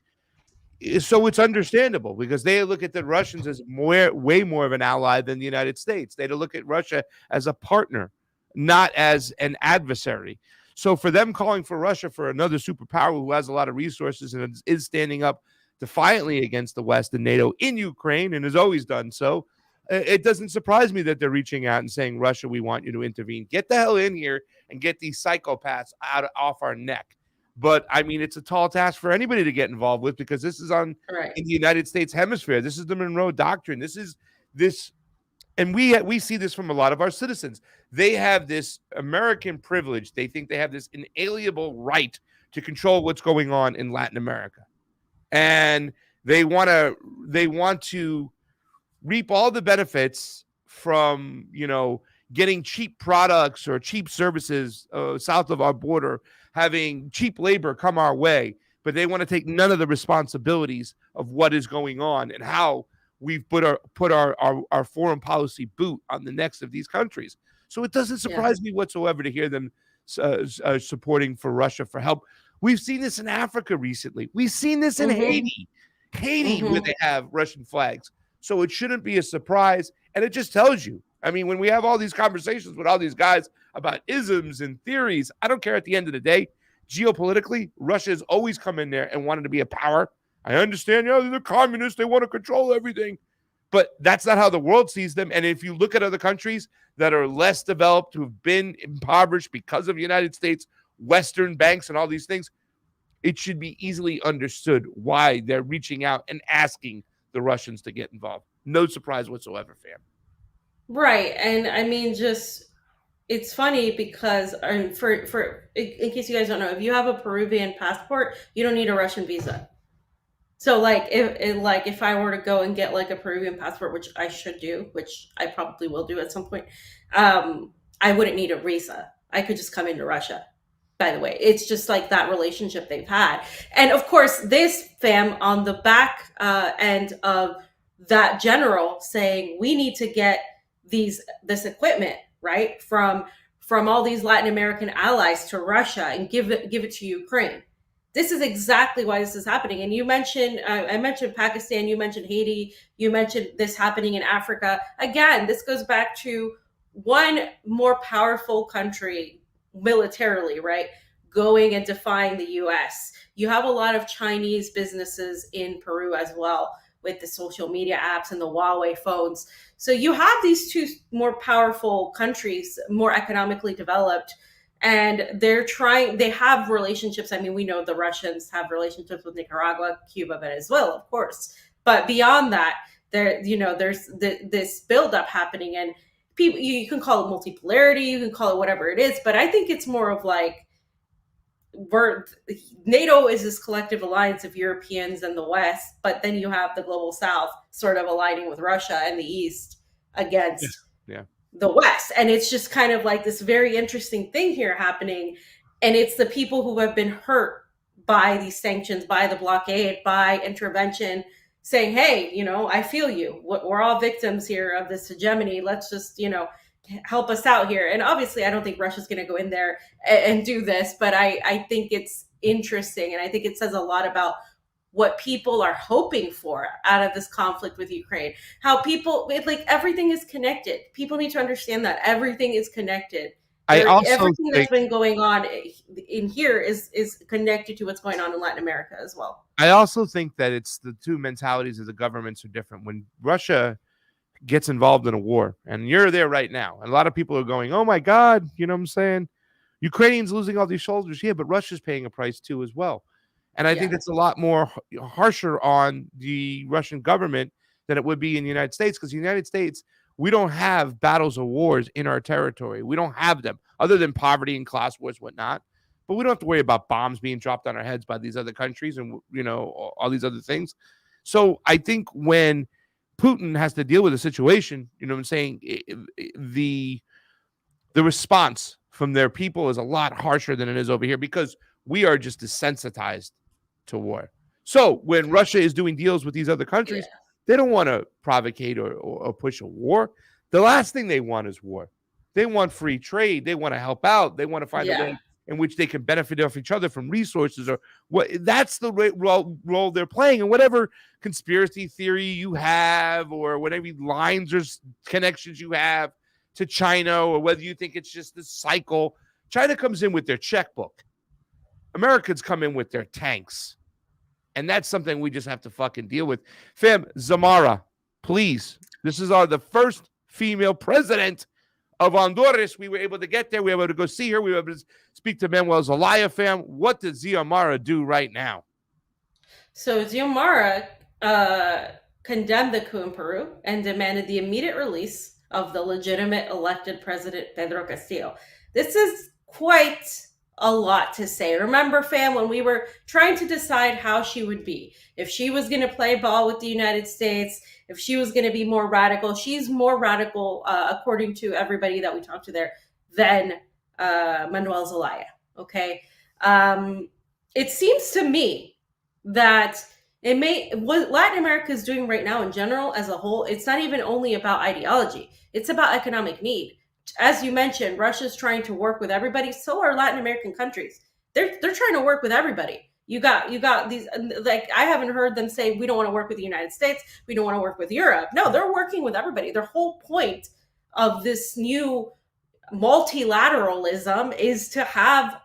so it's understandable because they look at the Russians as way more of an ally than the United States. They look at Russia as a partner, not as an adversary. So for them calling for Russia for another superpower who has a lot of resources and is standing up defiantly against the West and NATO in Ukraine and has always done so, it doesn't surprise me that they're reaching out and saying, Russia, we want you to intervene. Get the hell in here and get these psychopaths off our neck. But I mean, it's a tall task for anybody to get involved with because this is in the United States hemisphere. This is the Monroe Doctrine. This is this And we see this from a lot of our citizens. They have this American privilege. They think they have this inalienable right to control what's going on in Latin America. And they want to reap all the benefits from, getting cheap products or cheap services south of our border, having cheap labor come our way, but they want to take none of the responsibilities of what is going on and how we've put our foreign policy boot on the necks of these countries. So it doesn't surprise me whatsoever to hear them supporting for Russia for help. We've seen this in Africa recently. We've seen this in Haiti, where they have Russian flags. So it shouldn't be a surprise. And it just tells you, I mean, when we have all these conversations with all these guys about isms and theories, I don't care at the end of the day. Geopolitically, Russia has always come in there and wanted to be a power. I understand, they're communists. They want to control everything. But that's not how the world sees them. And if you look at other countries that are less developed, who've been impoverished because of the United States, Western banks and all these things, it should be easily understood why they're reaching out and asking the Russians to get involved. No surprise whatsoever, fam. Right. And I mean, it's funny because for in case you guys don't know, if you have a Peruvian passport, you don't need a Russian visa. So if I were to go and get like a Peruvian passport, which I should do, which I probably will do at some point, I wouldn't need a visa. I could just come into Russia. By the way, it's just like that relationship they've had. And of course, this fam on the back end of that general saying we need to get this equipment, right, from all these Latin American allies to Russia and give it to Ukraine. This is exactly why this is happening. And you mentioned, I mentioned Pakistan, you mentioned Haiti, you mentioned this happening in Africa. Again, this goes back to one more powerful country militarily, right, going and defying the US. You have a lot of Chinese businesses in Peru as well with the social media apps and the Huawei phones. So you have these two more powerful countries, more economically developed, and they have relationships. I mean, we know the Russians have relationships with Nicaragua, Cuba, Venezuela, of course. But beyond that, there's this buildup happening, and people, you can call it multipolarity, you can call it whatever it is, but I think it's more of like NATO is this collective alliance of Europeans and the West, but then you have the global South sort of aligning with Russia and the East against the West. And it's just kind of like this very interesting thing here happening. And it's the people who have been hurt by these sanctions, by the blockade, by intervention, saying, hey, I feel you. We're all victims here of this hegemony. Let's just, help us out here. And obviously, I don't think Russia's going to go in there and do this, but I think it's interesting. And I think it says a lot about what people are hoping for out of this conflict with Ukraine. How everything is connected. People need to understand that everything is connected. Everything that's been going on in here is connected to what's going on in Latin America as well. I also think that it's the two mentalities of the governments are different. When Russia gets involved in a war, and you're there right now, and a lot of people are going, oh my God, you know what I'm saying? Ukrainians losing all these soldiers, yeah, but Russia's paying a price too as well. And I think that's a lot more harsher on the Russian government than it would be in the United States, because the United States, we don't have battles or wars in our territory. We don't have them, other than poverty and class wars, whatnot. But we don't have to worry about bombs being dropped on our heads by these other countries and, all these other things. So I think when Putin has to deal with a situation, you know what I'm saying, the response from their people is a lot harsher than it is over here, because we are just desensitized to war. So when Russia is doing deals with these other countries, they don't want to provocate or push a war. The last thing they want is war. They want free trade. They want to help out. They want to find a way in which they can benefit off each other from resources, or what. That's the role they're playing. And whatever conspiracy theory you have, or whatever lines or connections you have to China, or whether you think it's just this cycle, China comes in with their checkbook. Americans come in with their tanks. And that's something we just have to fucking deal with. Fam, Zamara, please. This is the first female president of Honduras. We were able to get there. We were able to go see her. We were able to speak to Manuel Zelaya, fam. What does Xiomara do right now? So Xiomara condemned the coup in Peru and demanded the immediate release of the legitimate elected president, Pedro Castillo. This is quite a lot to say. Remember, fam, when we were trying to decide how she would be, if she was going to play ball with the United States, if she was going to be more radical, she's more radical, according to everybody that we talked to there, than Manuel Zelaya. Okay. It seems to me that what Latin America is doing right now in general as a whole, it's not even only about ideology. It's about economic need. As you mentioned, Russia's trying to work with everybody. So are Latin American countries. They're trying to work with everybody. You got these, like, I haven't heard them say, we don't want to work with the United States. We don't want to work with Europe. No, they're working with everybody. Their whole point of this new multilateralism is to have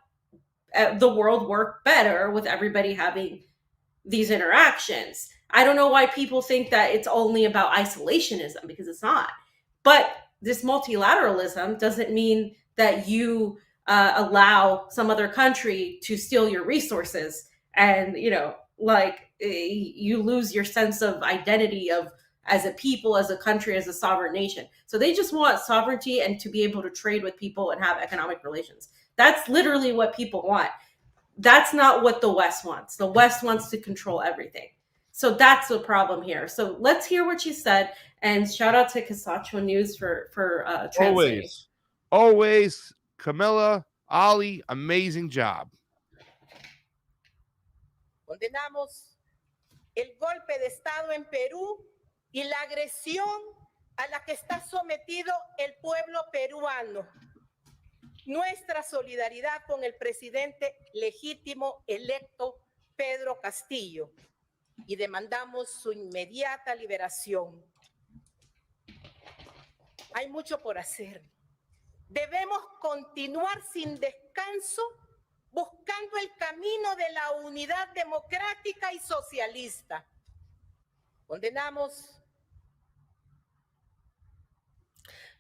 the world work better with everybody having these interactions. I don't know why people think that it's only about isolationism, because it's not. But this multilateralism doesn't mean that you allow some other country to steal your resources and, you lose your sense of identity of as a people, as a country, as a sovereign nation. So they just want sovereignty and to be able to trade with people and have economic relations. That's literally what people want. That's not what the West wants. The West wants to control everything. So that's the problem here. So let's hear what she said, and shout out to Kasachwa News for translating. Always, Camilla, Ali, amazing job. Condenamos el golpe de Estado en Perú y la agresión a la que está sometido el pueblo peruano. Nuestra solidaridad con el presidente legítimo electo Pedro Castillo y demandamos su inmediata liberación. Hay mucho por hacer. Debemos continuar sin descanso buscando el camino de la unidad democrática y socialista. Condenamos.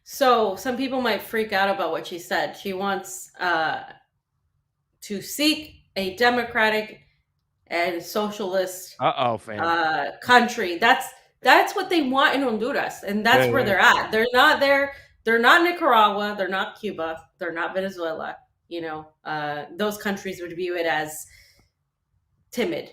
So some people might freak out about what she said. She wants to seek a democratic and socialist country. That's what they want in Honduras, and that's where they're at. They're not there. They're not Nicaragua. They're not Cuba. They're not Venezuela. Those countries would view it as timid.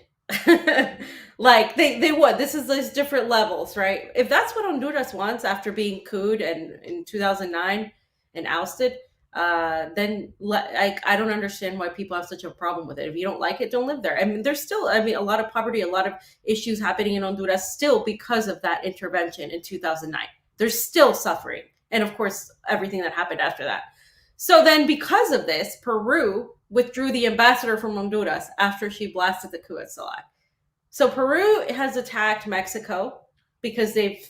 Like they would. This is these different levels, right? If that's what Honduras wants after being couped and in 2009 and ousted, then I don't understand why people have such a problem with it. If you don't like it, don't live there. I mean, there's still, a lot of poverty, a lot of issues happening in Honduras still because of that intervention in 2009. There's still suffering. And of course, everything that happened after that. So then because of this, Peru withdrew the ambassador from Honduras after she blasted the coup at Salah. So Peru has attacked Mexico because they've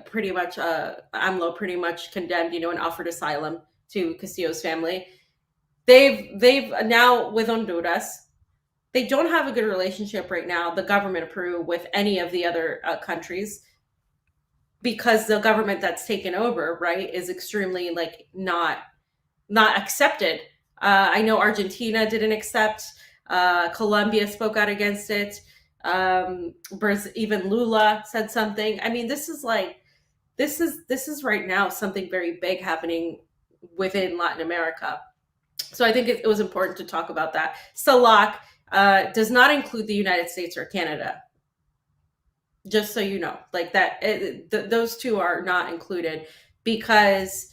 pretty much, AMLO pretty much condemned, and offered asylum to Castillo's family. They've now with Honduras, they don't have a good relationship right now, the government of Peru, with any of the other countries, because the government that's taken over, right, is extremely not accepted. I know Argentina didn't accept. Colombia spoke out against it. Even Lula said something. I mean, this is right now something very big happening within Latin America. So I think it was important to talk about that. SALAC does not include the United States or Canada. Just so you know, those two are not included because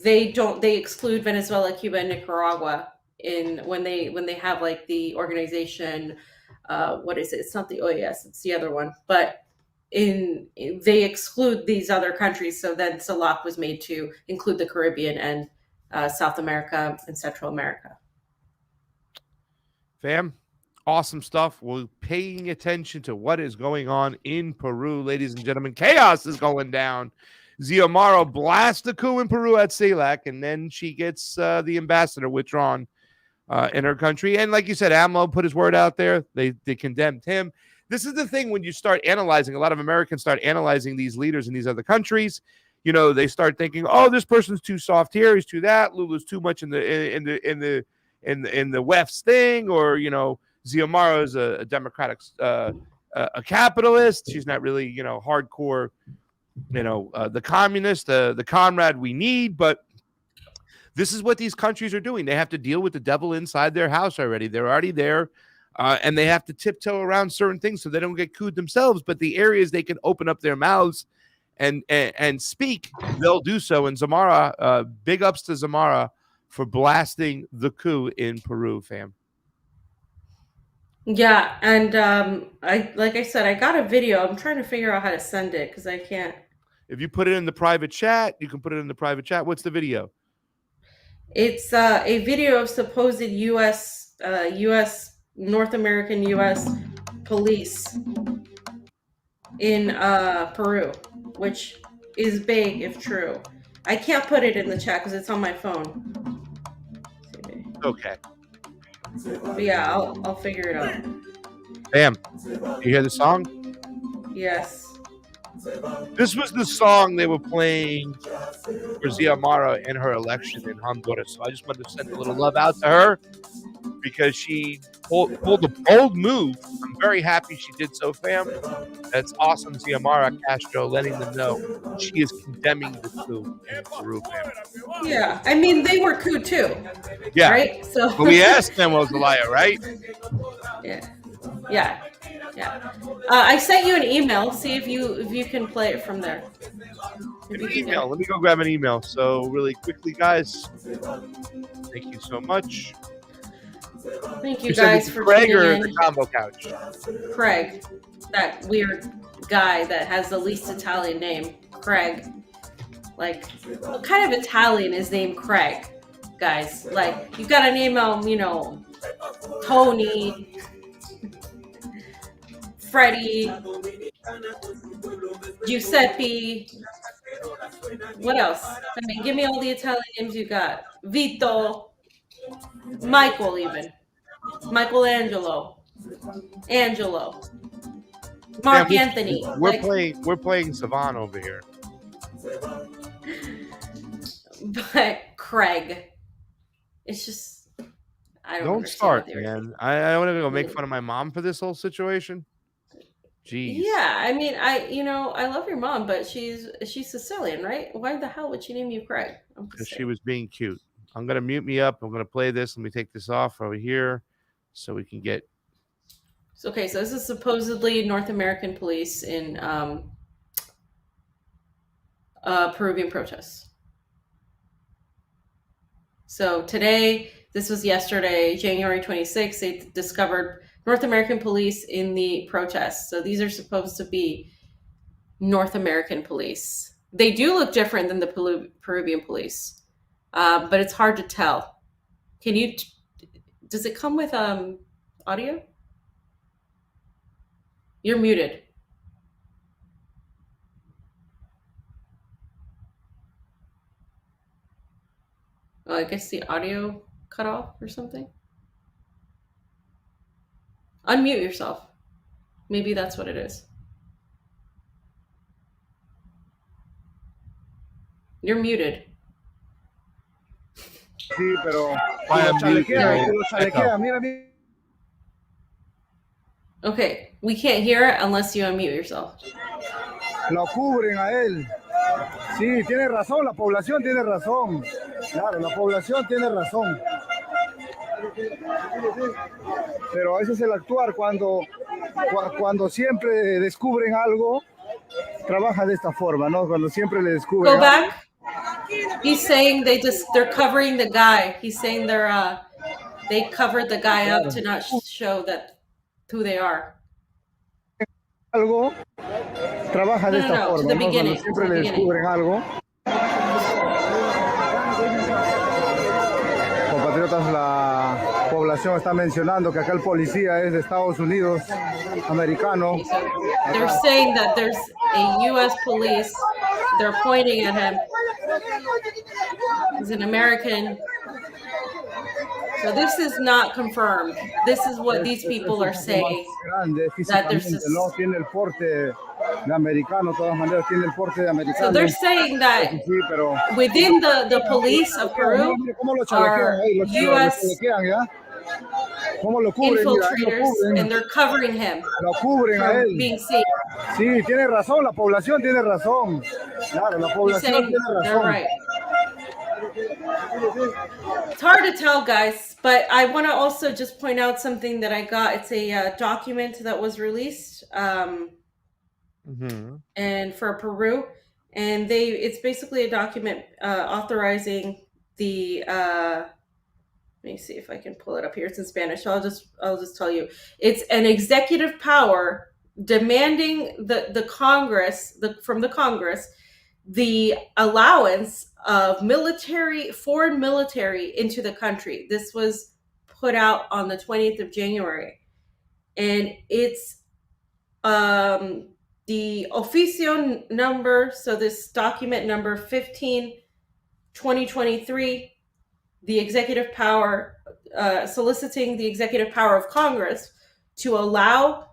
they exclude Venezuela, Cuba, and Nicaragua when they have the organization. What is it? It's not the OAS, it's the other one. But they exclude these other countries. So then SALAC was made to include the Caribbean and South America and Central America. Fam, awesome stuff. We're paying attention to what is going on in Peru, ladies and gentlemen. Chaos is going down. Xiomara blasts the coup in Peru at CELAC, and then she gets the ambassador withdrawn in her country. And like you said, AMLO put his word out there. They condemned him. This is the thing when you start analyzing, a lot of Americans start analyzing these leaders in these other countries. They start thinking, oh, this person's too soft here, he's too that, Lula's too much in the West thing, or Xiomara is a democratic a capitalist. She's not really hardcore the communist, the comrade we need, but this is what these countries are doing. They have to deal with the devil inside their house already. They're already there, and they have to tiptoe around certain things so they don't get cooed themselves. But the areas they can open up their mouths and speak, they'll do so. And Zamora, big ups to Zamora for blasting the coup in Peru, fam. Yeah, and like I said, I got a video. I'm trying to figure out how to send it because I can't. If you put it in the private chat, you can put it in the private chat. What's the video? It's a video of supposed U.S. North American U.S. police in Peru, which is big if true. I can't put it in the chat because it's on my phone. Okay. But yeah, I'll figure it out. Bam. You hear the song? Yes. This was the song they were playing for Xiomara in her election in Honduras. So I just wanted to send a little love out to her because she pulled a bold move. I'm very happy she did so, fam. That's awesome, Xiomara Castro, letting them know she is condemning the coup in Peru, fam. Yeah, I mean they were coup too. Yeah. Right. So. But we asked them was a liar, right? Yeah. Yeah. Yeah. I sent you an email. See if you can play it from there. An email. Let me go grab an email. So really quickly, guys. Thank you so much. Thank you guys for Craig tuning or in. the combo couch? Craig, that weird guy that has the least Italian name, Craig. Like, what kind of Italian is named Craig, guys? Like, you gotta name him, Tony, Freddie, Giuseppe. What else? I mean, give me all the Italian names you got. Vito, Michael, even Michelangelo, Angelo, Mark Anthony. We're playing Savant over here. But Craig, it's just don't start, man. I want to go make fun of my mom for this whole situation. Jeez. Yeah, I mean, I love your mom, but she's Sicilian, right? Why the hell would she name you Craig? Because she was being cute. I'm gonna mute me up. I'm gonna play this. Let me take this off over here, so we can get. Okay, so this is supposedly North American police in Peruvian protests. So today, this was yesterday, January 26th, they discovered North American police in the protests. So these are supposed to be North American police. They do look different than the Peruvian police, but it's hard to tell. Does it come with audio? You're muted. Oh, I guess the audio cut off or something. Unmute yourself. Maybe that's what it is. You're muted. Sí, pero Okay, we can't hear it unless you unmute yourself. Lo cubren a él. Sí, tiene razón, la población tiene razón. Claro, la población tiene razón. Pero ese es el actuar cuando siempre descubren algo, trabaja de esta forma, ¿no? Cuando siempre le descubren. Go back. He's saying they're covering the guy. He's saying they covered the guy up to not show that who they are. Algo, trabaja de esta forma, to the ¿no? beginning. Cuando siempre le descubren algo. Compatriotas, la población está mencionando que acá el policía es de Estados Unidos, americano. They're saying that there's a U.S. police. They're pointing at him. He's an American. So this is not confirmed. This is what these people are saying. That there's this... No tiene el porte de americano, de todas maneras tiene el porte de americano. So they're saying that within the police of Peru are U.S. infiltrators, and they're covering him from being seen. Sí, tiene razón, la población tiene razón. Claro, la He's población saying tiene they're razón. right. It's hard to tell, guys, but I want to also just point out something that I got. It's a document that was released and for Peru, and it's basically a document authorizing the let me see if I can pull it up here. It's in Spanish, so I'll just tell you. It's an executive power demanding the Congress from the Congress the allowance of foreign military into the country. This was put out on the 20th of January, and it's the oficio number. So this document number 15 2023, the executive power soliciting the executive power of Congress to allow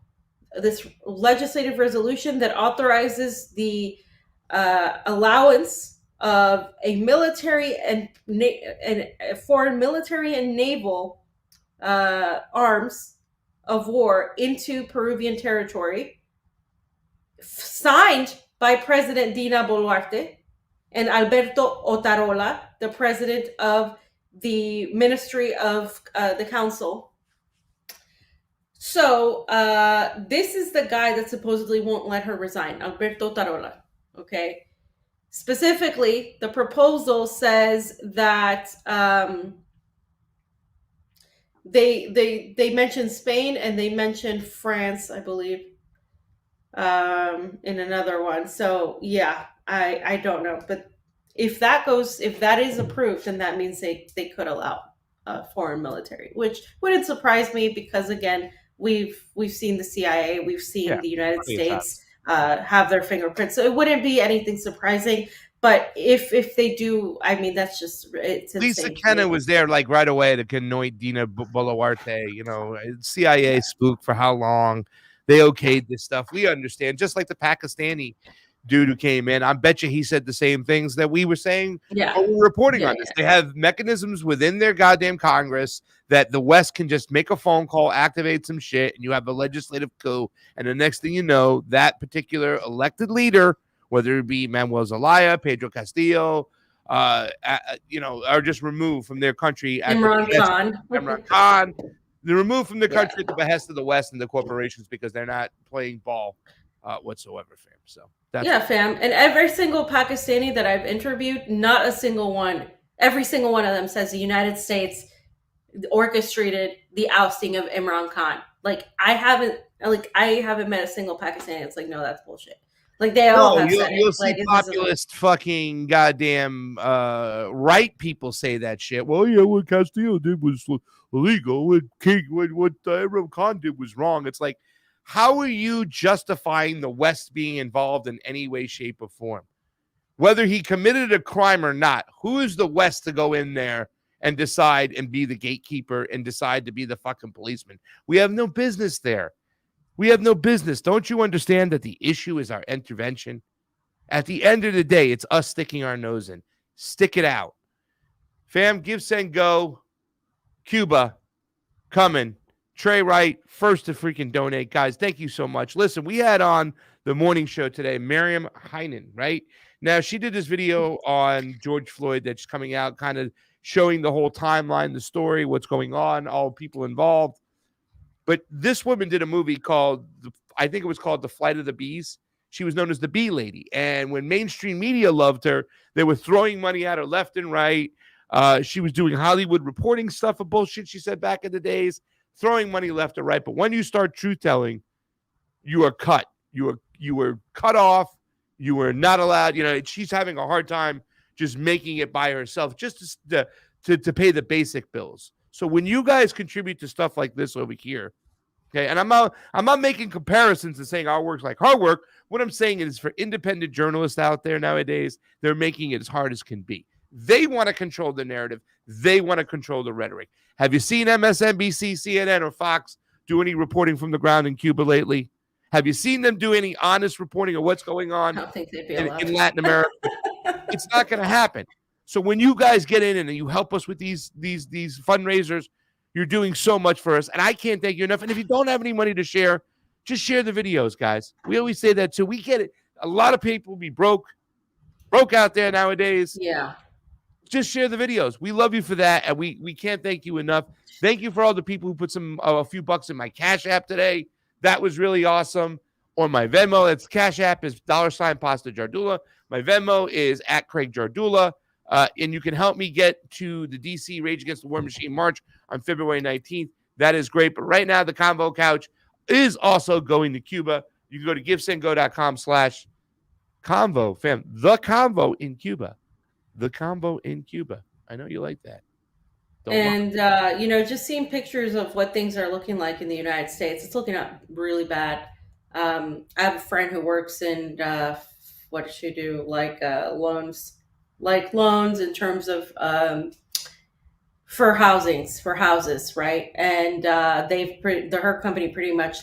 this legislative resolution that authorizes the allowance of a military and foreign military and naval arms of war into Peruvian territory, signed by President Dina Boluarte and Alberto Otarola, the president of the Ministry of the Council. So this is the guy that supposedly won't let her resign, Alberto Otarola. Okay. Specifically, the proposal says that they mentioned Spain and they mentioned France, I believe, in another one. So yeah, I don't know, but if that is approved, then that means they could allow foreign military, which wouldn't surprise me because again, we've seen the CIA, we've seen the United States have their fingerprints, so it wouldn't be anything surprising. But if they do, I mean, that's just it's Lisa insane. Kenna was there like right away to anoint Dina Boluarte. You know, CIA spook for how long they okayed this stuff. We understand, just like the Pakistani dude who came in. I bet you he said the same things that we were saying. Yeah, we were reporting on this. They have mechanisms within their goddamn Congress that the West can just make a phone call, activate some shit, and you have a legislative coup. And the next thing you know, that particular elected leader, whether it be Manuel Zelaya, Pedro Castillo, are just removed from their country. Imran Khan. They're removed from the country at the behest of the West and the corporations because they're not playing ball whatsoever, fam. So fam. And every single Pakistani that I've interviewed, not a single one, every single one of them says the United States orchestrated the ousting of Imran Khan. Like I haven't met a single Pakistani that's like, no, that's bullshit. Like they all have said you'll it. see Like, populist fucking goddamn right people say that shit. Well, yeah, what Castillo did was illegal. What Imran Khan did was wrong. It's like, how are you justifying the West being involved in any way, shape, or form? Whether he committed a crime or not, who is the West to go in there and decide and be the gatekeeper and decide to be the fucking policeman? We have no business there. We have no business. Don't you understand that the issue is our intervention? At the end of the day, it's us sticking our nose in. Stick it out. Fam, give, send, go. Cuba, coming. Trey Wright, first to freaking donate. Guys, thank you so much. Listen, we had on the morning show today, Miriam Heinen, right? Now, she did this video on George Floyd that's coming out, kind of showing the whole timeline, the story, what's going on, all people involved. But this woman did a movie called, I think it was called The Flight of the Bees. She was known as the Bee Lady. And when mainstream media loved her, they were throwing money at her left and right. She was doing Hollywood reporting stuff of bullshit she said back in the days, throwing money left and right. But when you start truth telling, you are cut. You were cut off. You were not allowed. You know, she's having a hard time just making it by herself, just to pay the basic bills. So when you guys contribute to stuff like this over here, okay, and I'm not making comparisons and saying our work's like hard work. What I'm saying is for independent journalists out there nowadays, they're making it as hard as can be. They want to control the narrative. They want to control the rhetoric. Have you seen MSNBC, CNN, or Fox do any reporting from the ground in Cuba lately? Have you seen them do any honest reporting of what's going on in Latin America? It's not going to happen. So when you guys get in and you help us with these fundraisers, you're doing so much for us. And I can't thank you enough. And if you don't have any money to share, Just share the videos, guys. We always say that too. We get it. A lot of people be broke out there nowadays. Yeah. Just share the videos. We love you for that, and we can't thank you enough. Thank you for all the people who put a few bucks in my Cash App today. That was really awesome. Or my Venmo. It's Cash App is $ Pasta Jardula. My Venmo is at Craig Jardula. And you can help me get to the DC Rage Against the War Machine March on February 19th. That is great. But right now, the Convo Couch is also going to Cuba. You can go to givesendgo.com/convo, fam. The Convo in Cuba. The Convo in Cuba. I know you like that. And, just seeing pictures of what things are looking like in the United States, it's looking up really bad. I have a friend who works in, what does she do? Loans in terms of, for houses, right? And her company pretty much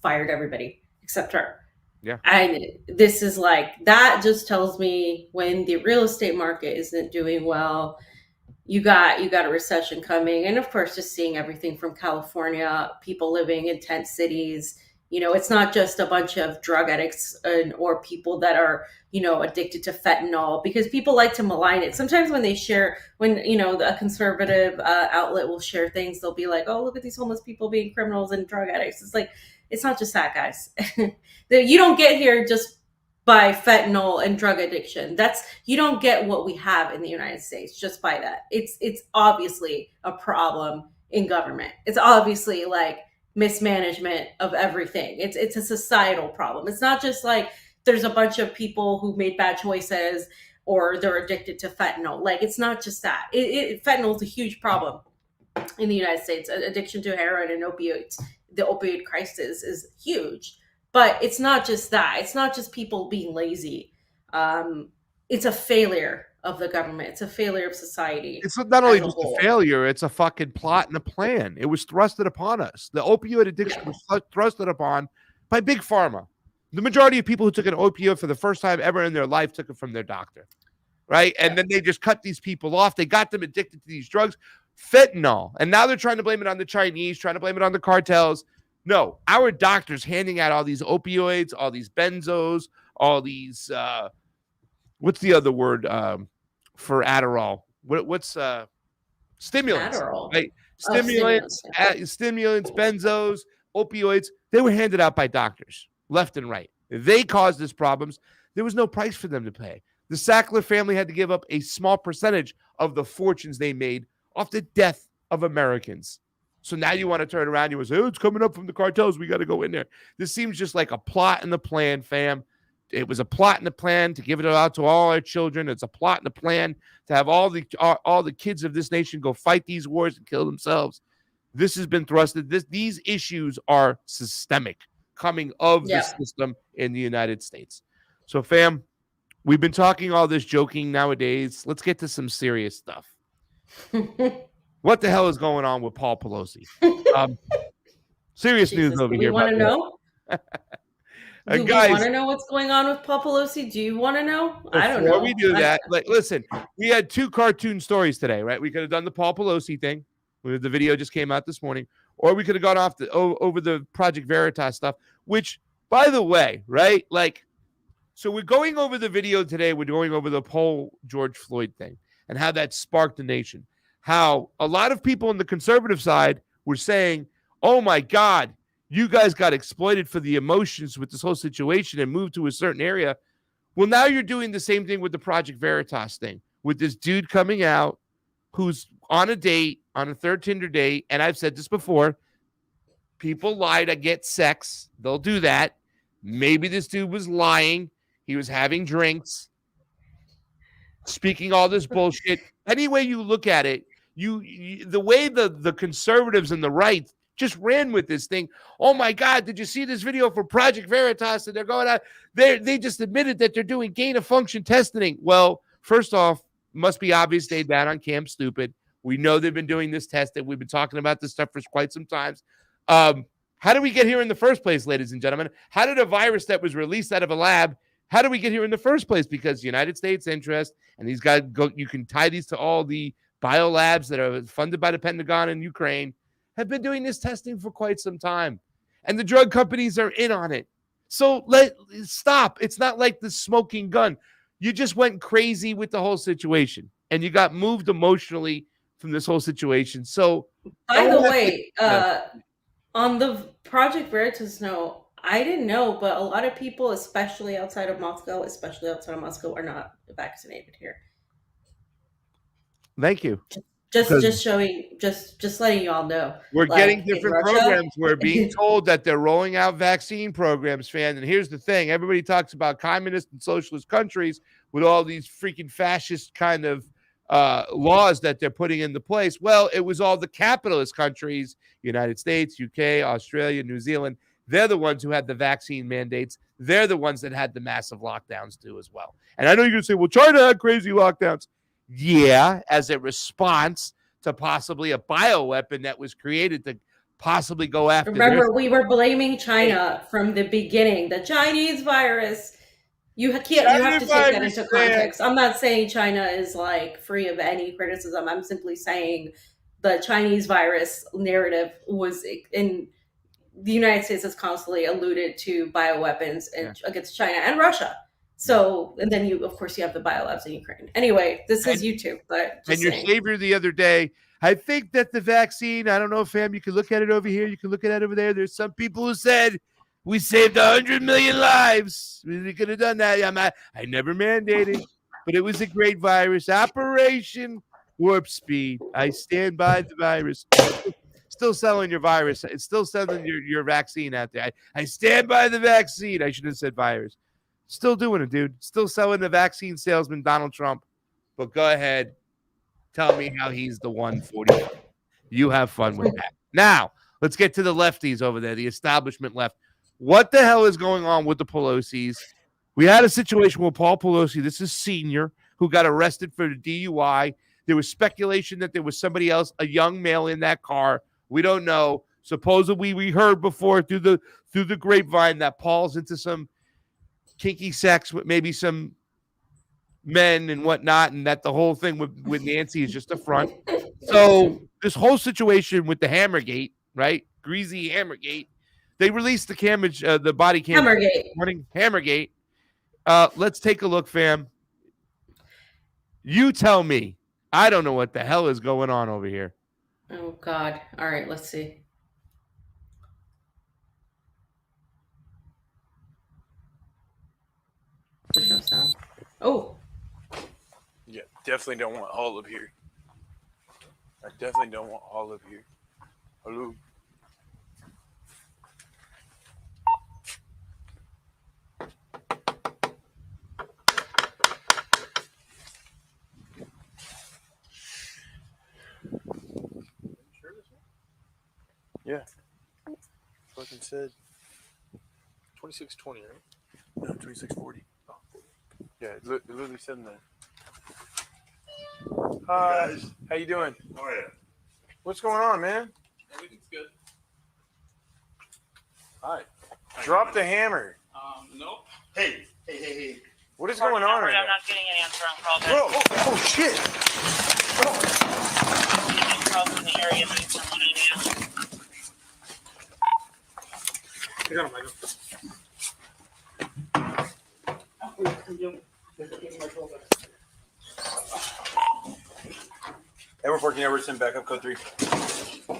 fired everybody except her. Yeah. And this is that just tells me when the real estate market isn't doing well, you got a recession coming. And of course, just seeing everything from California, people living in tent cities. It's not just a bunch of drug addicts or people that are, addicted to fentanyl, because people like to malign it. Sometimes when they share, a conservative outlet will share things, they'll be like, oh, look at these homeless people being criminals and drug addicts. It's it's not just that, guys. You don't get here just by fentanyl and drug addiction. You don't get what we have in the United States just by that. It's obviously a problem in government. It's obviously mismanagement of everything. It's a societal problem. It's not just there's a bunch of people who made bad choices or they're addicted to fentanyl. It's not just that. Fentanyl is a huge problem in the United States. Addiction to heroin and opioids. The opioid crisis is huge. But it's not just that. It's not just people being lazy. It's a failure of the government. It's a failure of society. It's not only just a failure, it's a fucking plot and a plan. It was thrusted upon us. The opioid addiction was thrusted upon by Big Pharma. The majority of people who took an opioid for the first time ever in their life took it from their doctor, right? And then they just cut these people off. They got them addicted to these drugs, fentanyl. And now they're trying to blame it on the Chinese, trying to blame it on the cartels. No, our doctors handing out all these opioids, all these benzos, all these, what's the other word for Adderall? What's stimulants? Adderall. Right? Stimulants, benzos, opioids. They were handed out by doctors left and right. They caused these problems. There was no price for them to pay. The Sackler family had to give up a small percentage of the fortunes they made off the death of Americans. So now you want to turn around, you want to say, oh, it's coming up from the cartels, we got to go in there. This seems just like a plot in the plan, fam. It was a plot in the plan to give it out to all our children. It's a plot in the plan to have all the kids of this nation go fight these wars and kill themselves. This has been thrusted. These issues are systemic, coming of the system in the United States. So, fam, we've been talking all this joking nowadays. Let's get to some serious stuff. What the hell is going on with Paul Pelosi? Serious news over here. Do we want to know? Do guys, we want to know what's going on with Paul Pelosi? Do you want to know? I don't know. Before we do that, listen, we had 2 cartoon stories today, right? We could have done the Paul Pelosi thing. The video just came out this morning. Or we could have gone off over the Project Veritas stuff, which, by the way, right? So we're going over the video today. We're going over the whole George Floyd thing and how that sparked the nation. How a lot of people on the conservative side were saying, oh, my God, you guys got exploited for the emotions with this whole situation and moved to a certain area. Well, now you're doing the same thing with the Project Veritas thing, with this dude coming out who's on a date, on a third Tinder date. And I've said this before. People lie to get sex. They'll do that. Maybe this dude was lying. He was having drinks, speaking all this bullshit. Any way you look at it, the way the conservatives and the right just ran with this thing. Oh my God, did you see this video for Project Veritas? And they're going out. They just admitted that they're doing gain of function testing. Well, first off, must be obvious they ban on Camp Stupid. We know they've been doing this testing. We've been talking about this stuff for quite some time. How did we get here in the first place, ladies and gentlemen? How did a virus that was released out of a lab, how did we get here in the first place? Because the United States interest, and these guys you can tie these to all the biolabs that are funded by the Pentagon in Ukraine, have been doing this testing for quite some time. and the drug companies are in on it. So stop. It's not like the smoking gun. You just went crazy with the whole situation, and you got moved emotionally from this whole situation. So, by the way, on the Project Veritas note, I didn't know, but a lot of people, especially outside of Moscow, are not vaccinated here. Thank you. Just showing, just letting y'all know. We're Like, getting in different Russia- programs. We're being told that they're rolling out vaccine programs, fan. And here's the thing. Everybody talks about communist and socialist countries with all these freaking fascist kind of laws that they're putting into place. Well, it was all the capitalist countries, United States, UK, Australia, New Zealand. They're the ones who had the vaccine mandates. They're the ones that had the massive lockdowns too as well. And I know you're going to say, well, China had crazy lockdowns. Yeah, as a response to possibly a bioweapon that was created to possibly go after. Remember, we were blaming China from the beginning. The Chinese virus. You have to take that into context. I'm not saying China is like free of any criticism. I'm simply saying the Chinese virus narrative was in the United States has constantly alluded to bioweapons against China and Russia. So, and then you have the biolabs in Ukraine. Anyway, this is YouTube, but and your savior the other day, I think that the vaccine, I don't know, fam, you can look at it over here, you can look at it over there. There's some people who said we saved 100 million lives. We could have done that. I never mandated, but it was a great virus. Operation Warp Speed. I stand by the virus. Still selling your virus. It's still selling your vaccine out there. I stand by the vaccine. I should have said virus. Still doing it, dude. Still selling the vaccine salesman, Donald Trump. But go ahead. Tell me how he's the 140. You have fun with that. Now, let's get to the lefties over there, the establishment left. What the hell is going on with the Pelosi's? We had a situation with Paul Pelosi, this is senior, who got arrested for the DUI. There was speculation that there was somebody else, a young male in that car. We don't know. Supposedly, we heard before through the grapevine that Paul's into some kinky sex with maybe some men and whatnot, and that the whole thing with Nancy is just a front. So this whole situation with the Hammergate, right? Greasy Hammergate. They released the the body cam. Hammergate. Let's take a look, fam. You tell me. I don't know what the hell is going on over here. Oh God! All right, let's see. There's no sound. Oh. Yeah, definitely don't want Olive here. I definitely don't want Olive here. Hello. Yeah. Fucking said 2620, right? No, 2640. Oh, yeah, it literally said in there. Hi, how you doing? How are you? What's going on, man? Everything's good. Hi. Drop the hammer. Nope. Hey. What is going on right now? I'm not getting an answer on call back. Oh, shit. In the area that someone in. I got him, Michael. Edward 14, Edward, send backup code 3. Code 3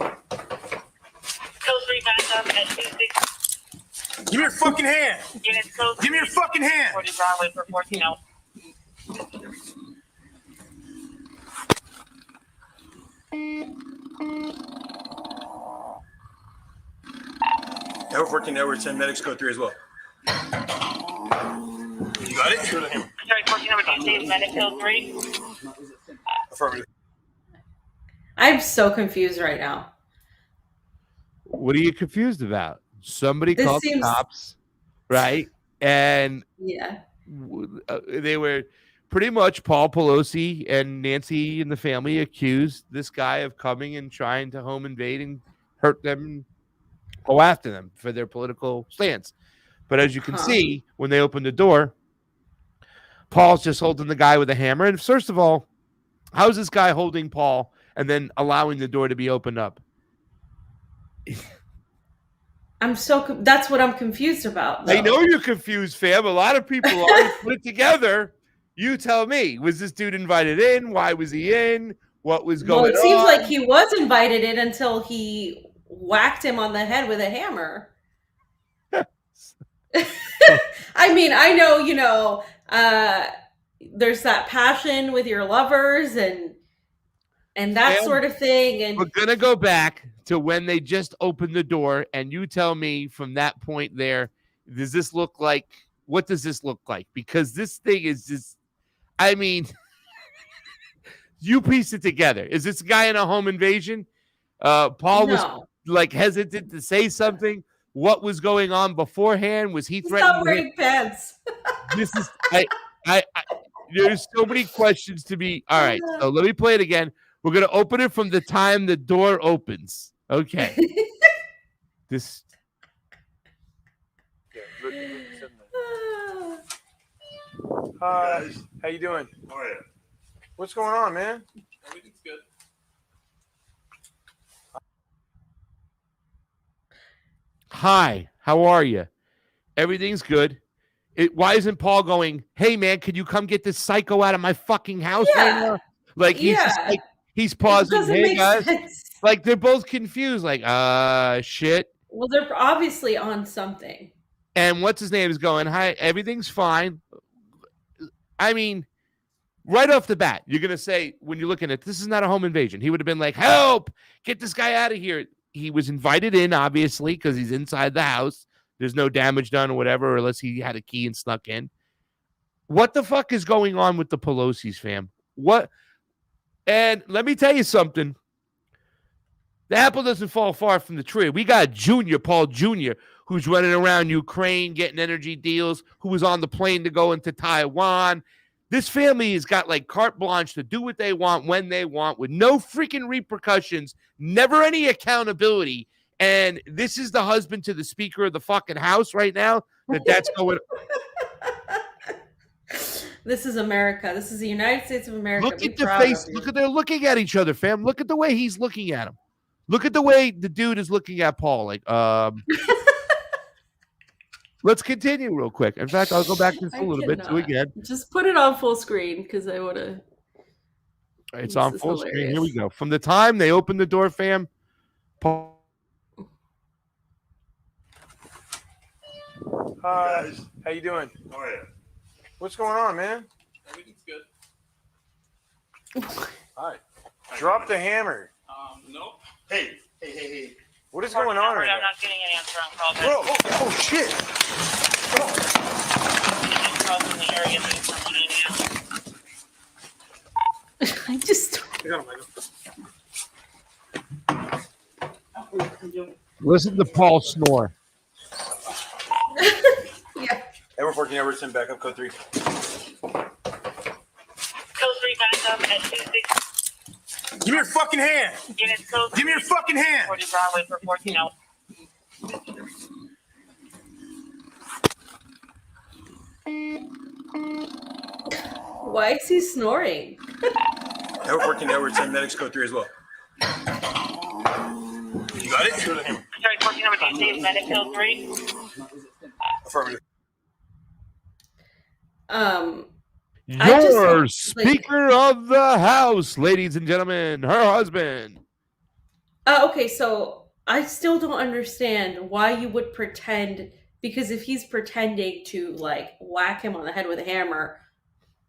backup at 26. Give me your fucking hand. Units code Give me your fucking hand. 40 Broadway for 14 out. Edward 14, Edward, send medics code 3 as well. You got it? Sorry, 14 number 2, medic code 3. Affirmative. I'm so confused right now. What are you confused about? Somebody This called seems- the cops, right? And Yeah. they were pretty much Paul Pelosi and Nancy and the family accused this guy of coming and trying to home invade and hurt them, and go after them for their political stance. But as you can see, when they opened the door, Paul's just holding the guy with a hammer. And first of all, how's this guy holding Paul and then allowing the door to be opened up? That's what I'm confused about, though. I know you're confused, fam. A lot of people are. Put it together. You tell me. Was this dude invited in? Why was he in? What was going Well, it seems on? like he was invited in until he whacked him on the head with a hammer. I mean, I know, there's that passion with your lovers and that Fam, sort of thing. And we're gonna go back to when they just opened the door, and you tell me from that point there, does this look like? What does this look like? Because this thing is just, I mean, you piece it together. Is this guy in a home invasion? Paul was no, like hesitant to say something. What was going on beforehand? Was he he's threatening? not wearing pants. This is I there's so many questions to be. All right, so let me play it again. We're gonna open it from the time the door opens. Okay. This Hi, how you doing? All right. What's going on, man? Everything's good. Hi, how are you? Everything's good. Why isn't Paul going, hey man, could you come get this psycho out of my fucking house right now? Like he's just like he's pausing. doesn't Hey make guys. sense. Like they're both confused, like, shit. Well, they're obviously on something. And what's his name is going, hi, everything's fine. I mean, right off the bat, you're gonna say when you're looking at this is not a home invasion. He would have been like, help, get this guy out of here. He was invited in, obviously, because he's inside the house. There's no damage done or whatever, unless he had a key and snuck in. What the fuck is going on with the Pelosi's, fam? What? And let me tell you something. The apple doesn't fall far from the tree. We got Paul Jr., who's running around Ukraine getting energy deals, who was on the plane to go into Taiwan. This family has got like carte blanche to do what they want when they want with no freaking repercussions, never any accountability. And this is the husband to the Speaker of the fucking House right now that's going. This is America. This is the United States of America. Look at the face. Look at they're looking at each other, fam. Look at the way he's looking at him. Look at the way the dude is looking at Paul. Like, let's continue real quick. In fact, I'll go back just a little bit too again. Just put it on full screen because I want to. It's on full screen. Here we go. From the time they opened the door, fam, Paul. Hi, how you doing? All right. What's going on, man? Everything's good. Hi. Drop the hammer. Nope. Hey. What is going on right I'm now? not getting an answer on call. Bro, oh shit. In the area that someone in I just. Listen to Paul snore. Yeah. Edward 14, Edward 10, backup code 3. Code 3 backup at 26. Give me your fucking hand. Unit code Give me your fucking hand. 40 Broadway for 14 out. Why is he snoring? Edward 14, Edward 10, medics code 3 as well. You got it? Sorry, 14 number 26, medic code 3. Affirmative. Your Speaker of the House, ladies and gentlemen, her husband. Okay, so I still don't understand why you would pretend, because if he's pretending to like whack him on the head with a hammer,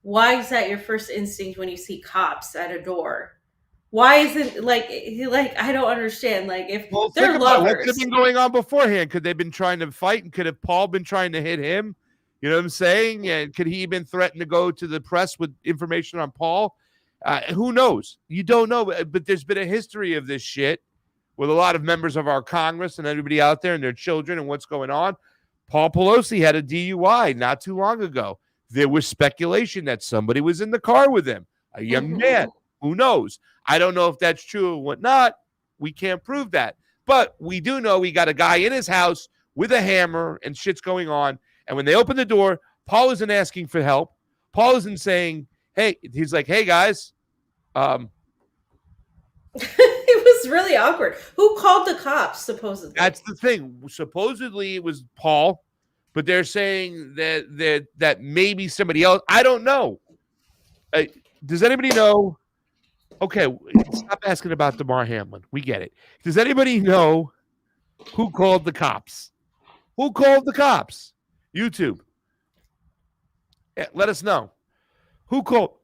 why is that your first instinct when you see cops at a door? Why isn't I don't understand. Like if they're lovers, what could have been going on beforehand? Could they have been trying to fight, and could have Paul been trying to hit him? You know what I'm saying? And could he have been threatened to go to the press with information on Paul? Who knows? You don't know. But there's been a history of this shit with a lot of members of our Congress and everybody out there and their children and what's going on. Paul Pelosi had a DUI not too long ago. There was speculation that somebody was in the car with him, a young man. Who knows? I don't know if that's true or whatnot. We can't prove that. But we do know we got a guy in his house with a hammer and shit's going on. And when they open the door, Paul isn't asking for help. Paul isn't saying, hey, he's like, hey, guys. he was was really awkward. Who called the cops? Supposedly, That's the thing. Supposedly it was Paul, but they're saying that maybe somebody else. I don't know. Does anybody know? Okay, stop asking about DeMar Hamlin. We get it. Does anybody know who called the cops? Who called the cops? YouTube. Yeah, let us know. Who called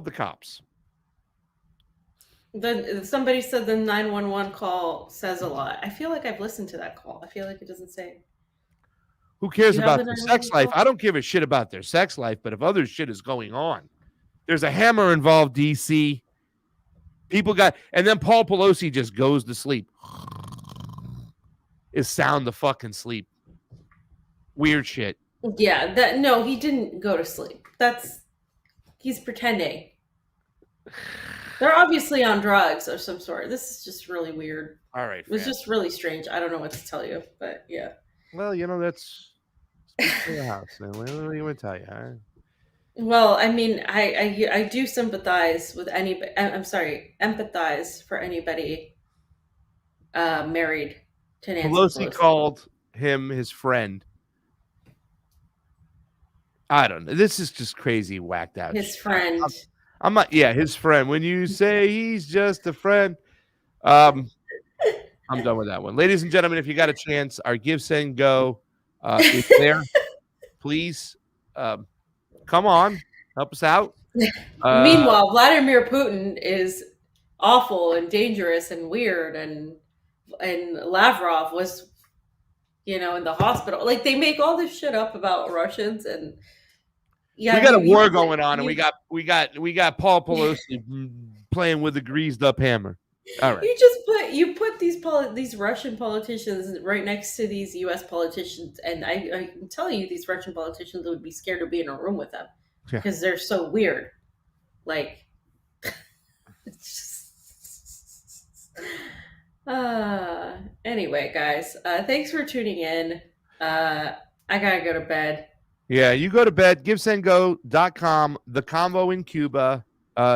the cops? Somebody said the 911 call says a lot. I feel like I've listened to that call. I feel like it doesn't say. Who cares You have about the their sex 911 life? call? I don't give a shit about their sex life, but if other shit is going on, there's a hammer involved, DC. People got, and then Paul Pelosi just goes to sleep. Is sound the fucking sleep. Weird shit. Yeah, no, he didn't go to sleep. He's pretending. They're obviously on drugs of some sort. This is just really weird. All right. It was just really strange. I don't know what to tell you, but yeah. Well, that's the house. Man. What do you want to tell you? Huh? Well, I mean, I do sympathize with anybody. I'm sorry, empathize for anybody married to Nancy Pelosi Pelosi. called him his friend. I don't know. This is just crazy, whacked out. His shit. friend. I'm not. Yeah, his friend. When you say he's just a friend, I'm done with that one. Ladies and gentlemen, if you got a chance, our Give, Send, Go is there. Please, come on, help us out. Meanwhile, Vladimir Putin is awful and dangerous and weird, and Lavrov was, in the hospital. Like, they make all this shit up about Russians, and yeah, we got a war going on, and we got Paul Pelosi playing with a greased up hammer. All right. You put these Russian politicians right next to these U.S. politicians, and I'm telling you, these Russian politicians would be scared to be in a room with them because they're so weird. Like, it's just. Anyway, guys, thanks for tuning in. I gotta go to bed. Yeah, you go to bed. GiveSendGo.com. The convo in Cuba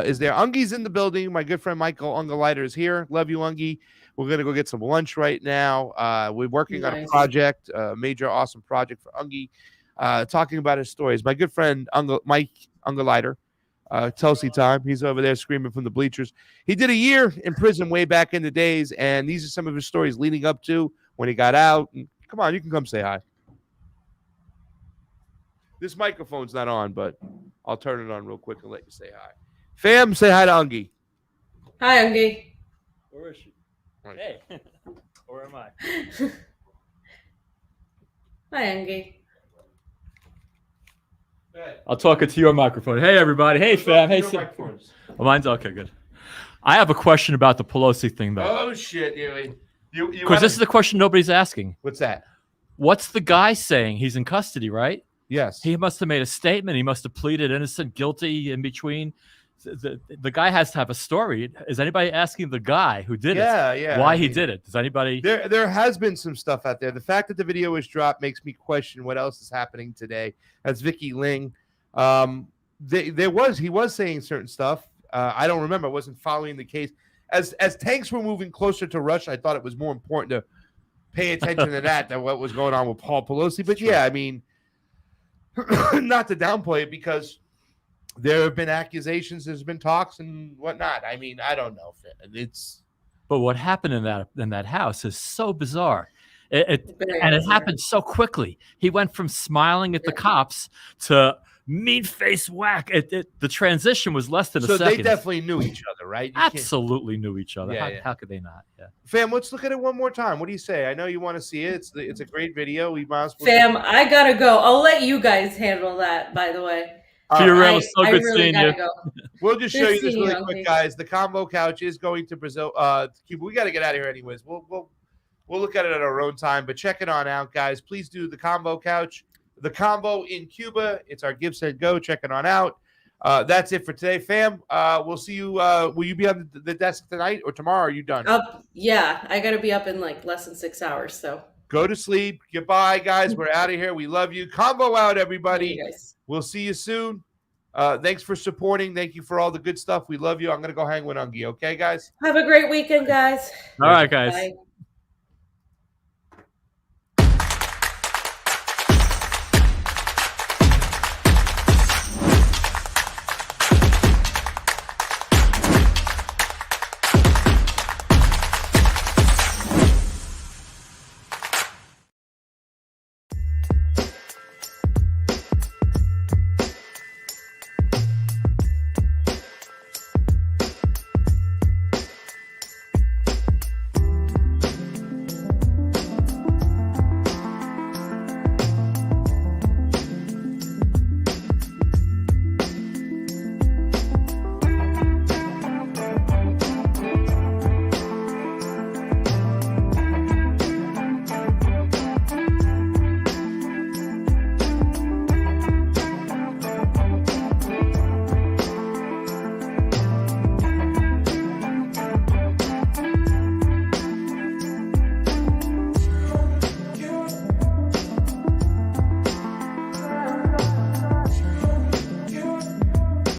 is there. Ungi's in the building. My good friend Michael Ungeleiter is here. Love you, Ungi. We're gonna go get some lunch right now. We're working on a project, a major awesome project for Ungi, talking about his stories. My good friend Mike Ungeleiter, Tulsi time. He's over there screaming from the bleachers. He did a year in prison way back in the days, and these are some of his stories leading up to when he got out. And come on, you can come say hi. This microphone's not on, but I'll turn it on real quick and let you say hi. Fam, say hi to Ungi. Hi, Ungi. Where is she? Hey, where am I? Hi, Ungi. I'll talk it to your microphone. Hey, everybody. Hey, fam. Hey, Sam. Oh, mine's okay. Good. I have a question about the Pelosi thing, though. Oh shit, because this is the question nobody's asking. What's that? What's the guy saying? He's in custody, right? Yes. He must have made a statement. He must have pleaded innocent, guilty in between. The guy has to have a story. Is anybody asking the guy who did it? Why he did it? Does anybody? There has been some stuff out there. The fact that the video was dropped makes me question what else is happening today. That's Vicky Ling. He was saying certain stuff. I don't remember. I wasn't following the case. As tanks were moving closer to Russia, I thought it was more important to pay attention to that than what was going on with Paul Pelosi. But yeah, I mean, not to downplay it, because there have been accusations, there's been talks and whatnot. I mean, I don't know. But what happened in that house is so bizarre. It happened so quickly. He went from smiling at the cops to mean face whack. The transition was less than a second. So they definitely knew each other, right? Absolutely knew each other. Yeah, How could they not? Yeah. Fam, let's look at it one more time. What do you say? I know you want to see it. It's a great video. We might as well. Fam, I gotta go. I'll let you guys handle that, by the way. Fiorello, so good seeing you. Go. We'll just show you this really quick, guys. The combo couch is going to Brazil, Cuba. We got to get out of here anyways. We'll look at it at our own time, but check it on out, guys. Please do the combo couch, the combo in Cuba. It's our Give, Send, Go. Check it on out. That's it for today, fam. We'll see you. Will you be on the desk tonight or tomorrow? Are you done? Yeah, I got to be up in like less than 6 hours. So go to sleep. Goodbye, guys. We're out of here. We love you. Combo out, everybody. You guys. We'll see you soon. Thanks for supporting. Thank you for all the good stuff. We love you. I'm gonna go hang with Ungie. Okay, guys. Have a great weekend, guys. All right, guys. Bye.